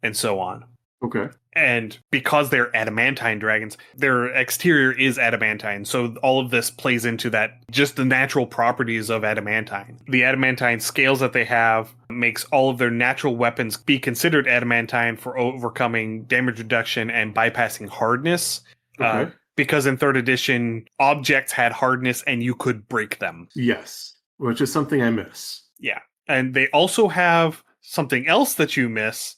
and so on. Okay. And because they're adamantine dragons, their exterior is adamantine. So all of this plays into that, just the natural properties of adamantine. The adamantine scales that they have makes all of their natural weapons be considered adamantine for overcoming damage reduction and bypassing hardness. Okay. Because in 3rd edition, objects had hardness and you could break them. Yes, which is something I miss. Yeah. And they also have something else that you miss.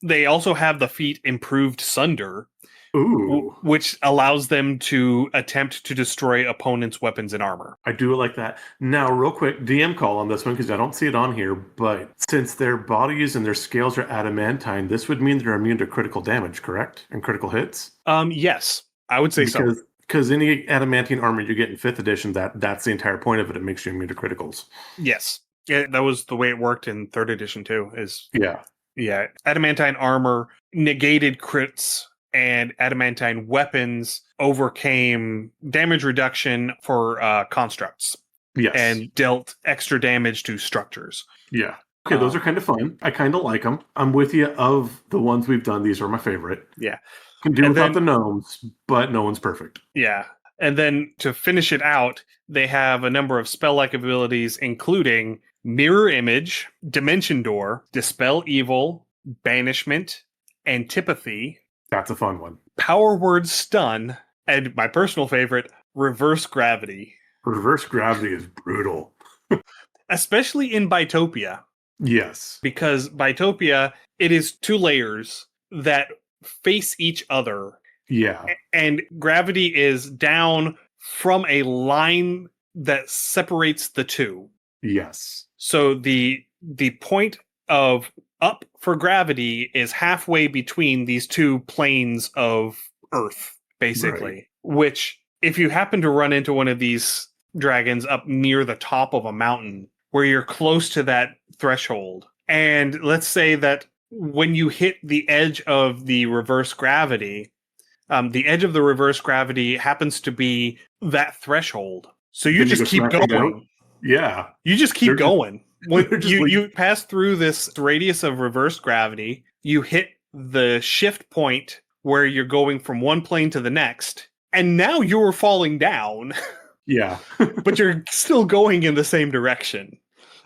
They also have the feat Improved Sunder, Ooh. Which allows them to attempt to destroy opponents' weapons and armor. I do like that. Now, real quick, DM call on this one because I don't see it on here, but since their bodies and their scales are adamantine, this would mean they're immune to critical damage, correct? And critical hits? Yes, I would say so. Because any adamantine armor you get in 5th edition, that's the entire point of it. It makes you immune to criticals. Yes. Yeah, that was the way it worked in 3rd edition, too. Yeah. Adamantine armor negated crits, and adamantine weapons overcame damage reduction for constructs. Yes. And dealt extra damage to structures. Yeah. Okay, those are kind of fun. I kind of like them. I'm with you. Of the ones we've done, these are my favorite. Yeah. Can do And without then, the gnomes, but no one's perfect. yeah. And then to finish it out, they have a number of spell-like abilities, including Mirror Image, Dimension Door, Dispel Evil, Banishment, Antipathy, That's a fun one. Power Word Stun, and my personal favorite, Reverse Gravity. Reverse gravity is brutal. Especially in Bitopia, Yes. because Bitopia, it is two layers that face each other, Yeah. and gravity is down from a line that separates the two. Yes. So the point of up for gravity is halfway between these two planes of Earth, basically. Right. Which, if you happen to run into one of these dragons up near the top of a mountain, where you're close to that threshold, and let's say that when you hit the edge of the reverse gravity, the edge of the reverse gravity happens to be that threshold. So you Then just go keep smashing going. out. Yeah. You just keep They're just- going. When they're just you pass through this radius of reverse gravity, you hit the shift point where you're going from one plane to the next, and now you're falling down, Yeah. but you're still going in the same direction.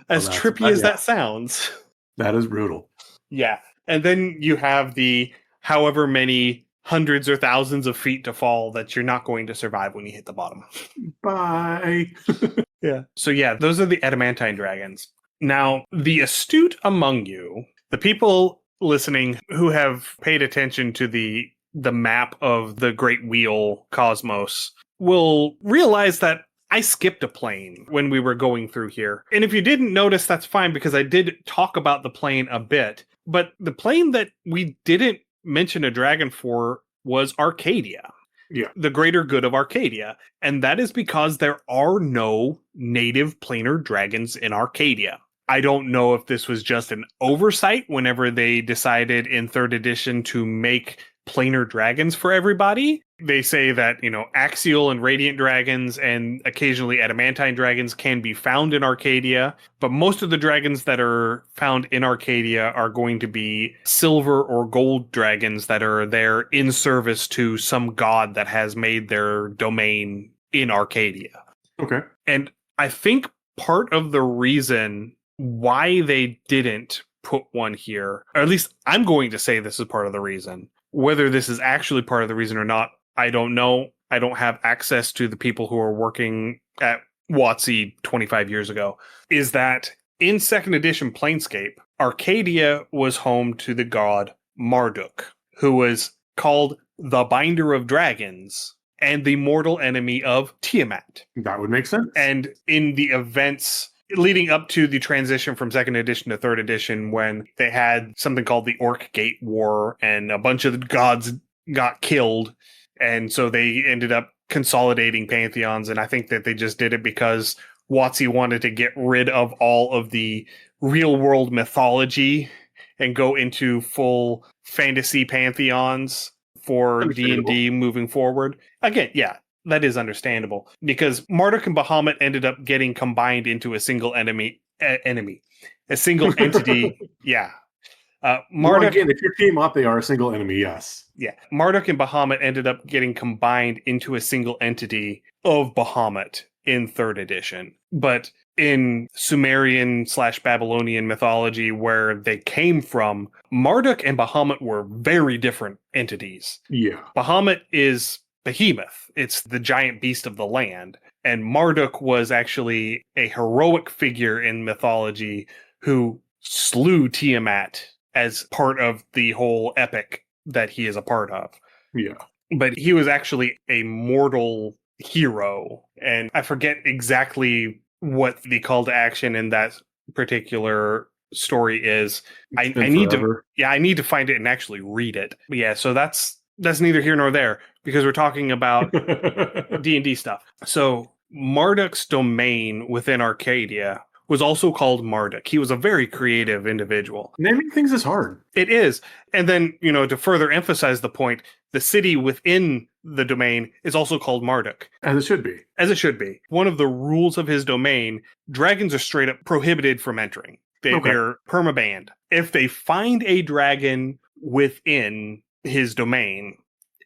As trippy as that sounds. That is brutal. Yeah. And then you have the however many hundreds or thousands of feet to fall that you're not going to survive when you hit the bottom. Bye. Yeah. So yeah, those are the adamantine dragons. Now, the astute among you, the people listening who have paid attention to the map of the Great Wheel cosmos will realize that I skipped a plane when we were going through here. And if you didn't notice, that's fine, because I did talk about the plane a bit. But the plane that we didn't mention a dragon for was Arcadia. Yeah. The greater good of Arcadia. And that is because there are no native planar dragons in Arcadia. I don't know if this was just an oversight whenever they decided in 3rd edition to make planar dragons for everybody. They say that, axial and radiant dragons and occasionally adamantine dragons can be found in Arcadia, but most of the dragons that are found in Arcadia are going to be silver or gold dragons that are there in service to some god that has made their domain in Arcadia. Okay. And I think part of the reason why they didn't put one here, or at least I'm going to say this is part of the reason. Whether this is actually part of the reason or not, I don't know. I don't have access to the people who are working at WotC 25 years ago. Is that in 2nd edition Planescape, Arcadia was home to the god Marduk, who was called the Binder of Dragons and the mortal enemy of Tiamat. That would make sense. And in the events leading up to the transition from 2nd edition to 3rd edition, when they had something called the Orc Gate War and a bunch of the gods got killed, and so they ended up consolidating pantheons, and I think that they just did it because WotC wanted to get rid of all of the real world mythology and go into full fantasy pantheons for D&D moving forward. Again, yeah, that is understandable, because Marduk and Bahamut ended up getting combined into a single a single entity. Yeah. Marduk, well, again, if you team up, they are a single enemy, yes. Yeah. Marduk and Bahamut ended up getting combined into a single entity of Bahamut in 3rd edition. But in Sumerian/Babylonian mythology, where they came from, Marduk and Bahamut were very different entities. Yeah. Bahamut is Behemoth. It's the giant beast of the land. And Marduk was actually a heroic figure in mythology who slew Tiamat as part of the whole epic that he is a part of. Yeah. But he was actually a mortal hero. And I forget exactly what the call to action in that particular story is. I need to find it and actually read it. But yeah, so that's neither here nor there, because we're talking about D&D stuff. So Marduk's domain within Arcadia was also called Marduk. He was a very creative individual. Naming things is hard. It is. And then, to further emphasize the point, the city within the domain is also called Marduk. As it should be. As it should be. One of the rules of his domain, dragons are straight up prohibited from entering. They're permabanned. If they find a dragon within his domain,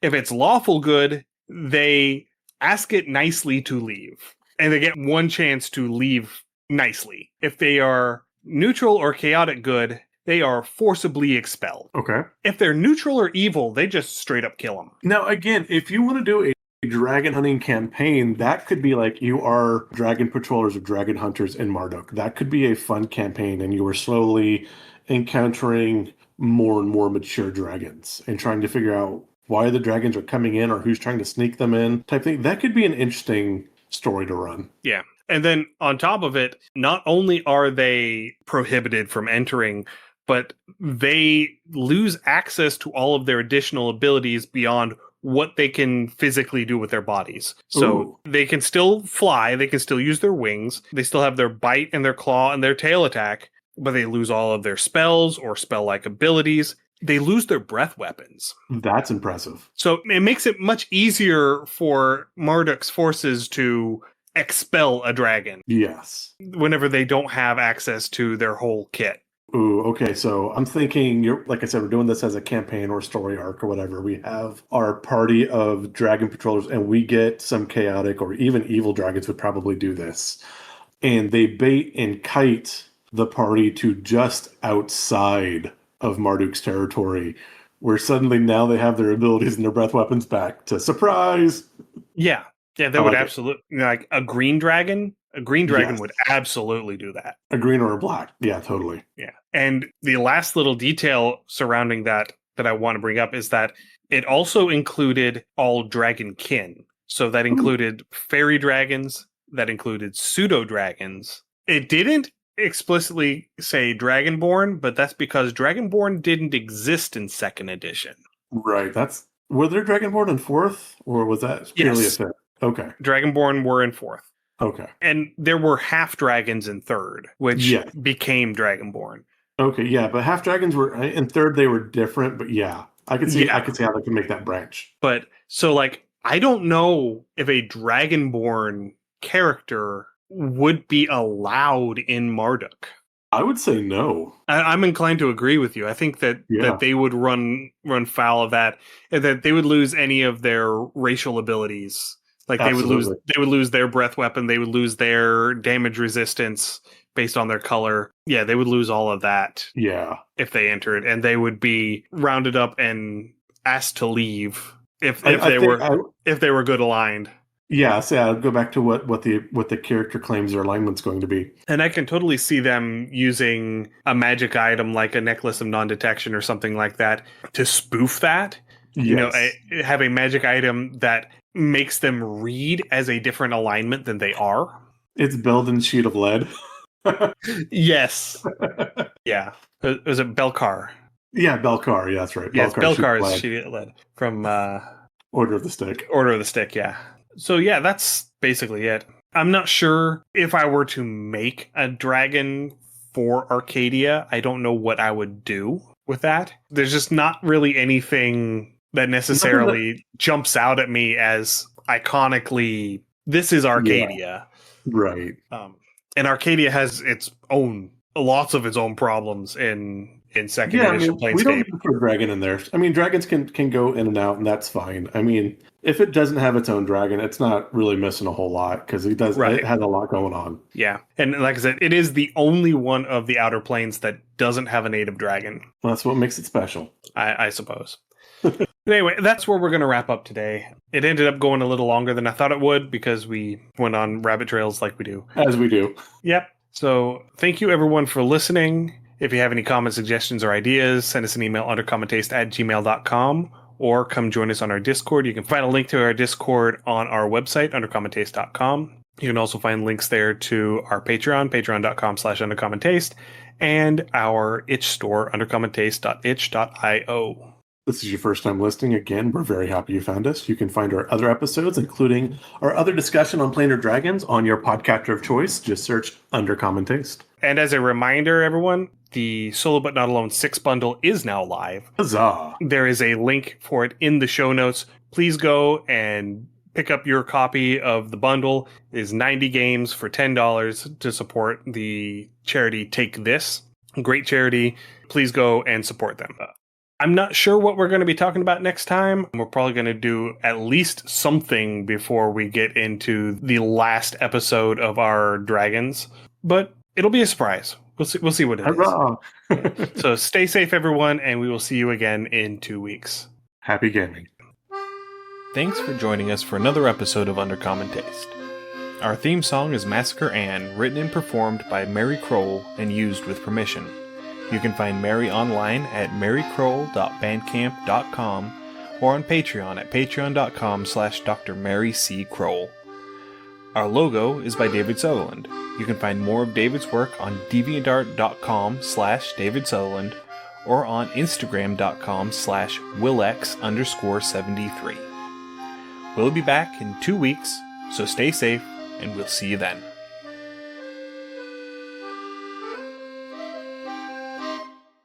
If it's lawful good, they ask it nicely to leave. And they get one chance to leave nicely. If they are neutral or chaotic good, they are forcibly expelled. Okay. If they're neutral or evil, they just straight up kill them. Now, again, if you want to do a dragon hunting campaign, that could be like you are dragon patrollers or dragon hunters in Marduk. That could be a fun campaign, and you are slowly encountering more and more mature dragons and trying to figure out why the dragons are coming in or who's trying to sneak them in type thing. That could be an interesting story to run. Yeah. And then on top of it, not only are they prohibited from entering, but they lose access to all of their additional abilities beyond what they can physically do with their bodies. So Ooh. they can still fly, they can still use their wings, they still have their bite and their claw and their tail attack, but they lose all of their spells or spell-like abilities. They lose their breath weapons. That's impressive. So it makes it much easier for Marduk's forces to expel a dragon Yes. whenever they don't have access to their whole kit. Ooh, okay. So I'm thinking, like I said, we're doing this as a campaign or story arc or whatever. We have our party of dragon patrollers, and we get some chaotic or even evil dragons would probably do this. And they bait and kite the party to just outside of Marduk's territory, where suddenly now they have their abilities and their breath weapons back to surprise. Yeah. Yeah, they would absolutely, like a green dragon would absolutely do that. A green or a black. Yeah, totally. Yeah. And the last little detail surrounding that I want to bring up is that it also included all dragon kin. So that included fairy dragons, that included pseudo dragons. It didn't explicitly say Dragonborn, but that's because Dragonborn didn't exist in 2nd edition. Right. Were there Dragonborn in 4th, or was that purely a 5th? Okay. Dragonborn were in 4th. Okay. And there were half dragons in 3rd, which became Dragonborn. Okay, yeah, but half dragons were in 3rd. They were different, but yeah, I could see how they could make that branch. But so, like, I don't know if a Dragonborn character would be allowed in Marduk. I would say no. I'm inclined to agree with you. I think that they would run foul of that, and that they would lose any of their racial abilities. Like they would lose their breath weapon, they would lose their damage resistance based on their color. Yeah, they would lose all of that. Yeah, if they entered, and they would be rounded up and asked to leave if they were good aligned. Yeah, so I'll go back to what the character claims their alignment's going to be. And I can totally see them using a magic item like a necklace of non-detection or something like that to spoof that. Yes. You know, have a magic item that makes them read as a different alignment than they are. It's Belden's sheet of lead. Yes. Yeah. Was it Belcar? Yeah, Belcar. Yeah, that's right. Yes, Belcar's sheet of lead from Order of the Stick. Order of the Stick, yeah. So yeah, that's basically it. I'm not sure if I were to make a dragon for Arcadia, I don't know what I would do with that. There's just not really anything that necessarily jumps out at me as iconically, this is Arcadia. Yeah, right. And Arcadia has lots of its own problems in 2nd edition Planescape. We don't need to put a dragon in there. I mean, dragons can go in and out, and that's fine. I mean, if it doesn't have its own dragon, it's not really missing a whole lot because it has a lot going on. Yeah. And like I said, it is the only one of the Outer Planes that doesn't have a native dragon. Well, that's what makes it special. I suppose. But anyway, that's where we're going to wrap up today. It ended up going a little longer than I thought it would because we went on rabbit trails like we do. As we do. Yep. So thank you, everyone, for listening. If you have any comments, suggestions, or ideas, send us an email undercommontaste@gmail.com or come join us on our Discord. You can find a link to our Discord on our website, undercommontaste.com. You can also find links there to our Patreon, patreon.com/undercommontaste, and our itch store, undercommontaste.itch.io. This is your first time listening. Again, we're very happy you found us. You can find our other episodes, including our other discussion on Planar Dragons, on your podcatcher of choice. Just search Under Common Taste. And as a reminder, everyone, the Solo But Not Alone 6 bundle is now live. Huzzah! There is a link for it in the show notes. Please go and pick up your copy of the bundle. It is 90 games for $10 to support the charity Take This. Great charity. Please go and support them. I'm not sure what we're going to be talking about next time. We're probably going to do at least something before we get into the last episode of our dragons, but it'll be a surprise. We'll see what it Hurrah! is. So stay safe, everyone, and we will see you again in 2 weeks. Happy gaming. Thanks for joining us for another episode of Undercommon Taste. Our theme song is Massacre Anne, written and performed by Mary Kroll and used with permission. You can find Mary online at marykroll.bandcamp.com or on Patreon at patreon.com/Dr. Mary C. Kroll. Our logo is by David Sutherland. You can find more of David's work on deviantart.com/David Sutherland or on instagram.com/Willex_73. We'll be back in 2 weeks, so stay safe, and we'll see you then.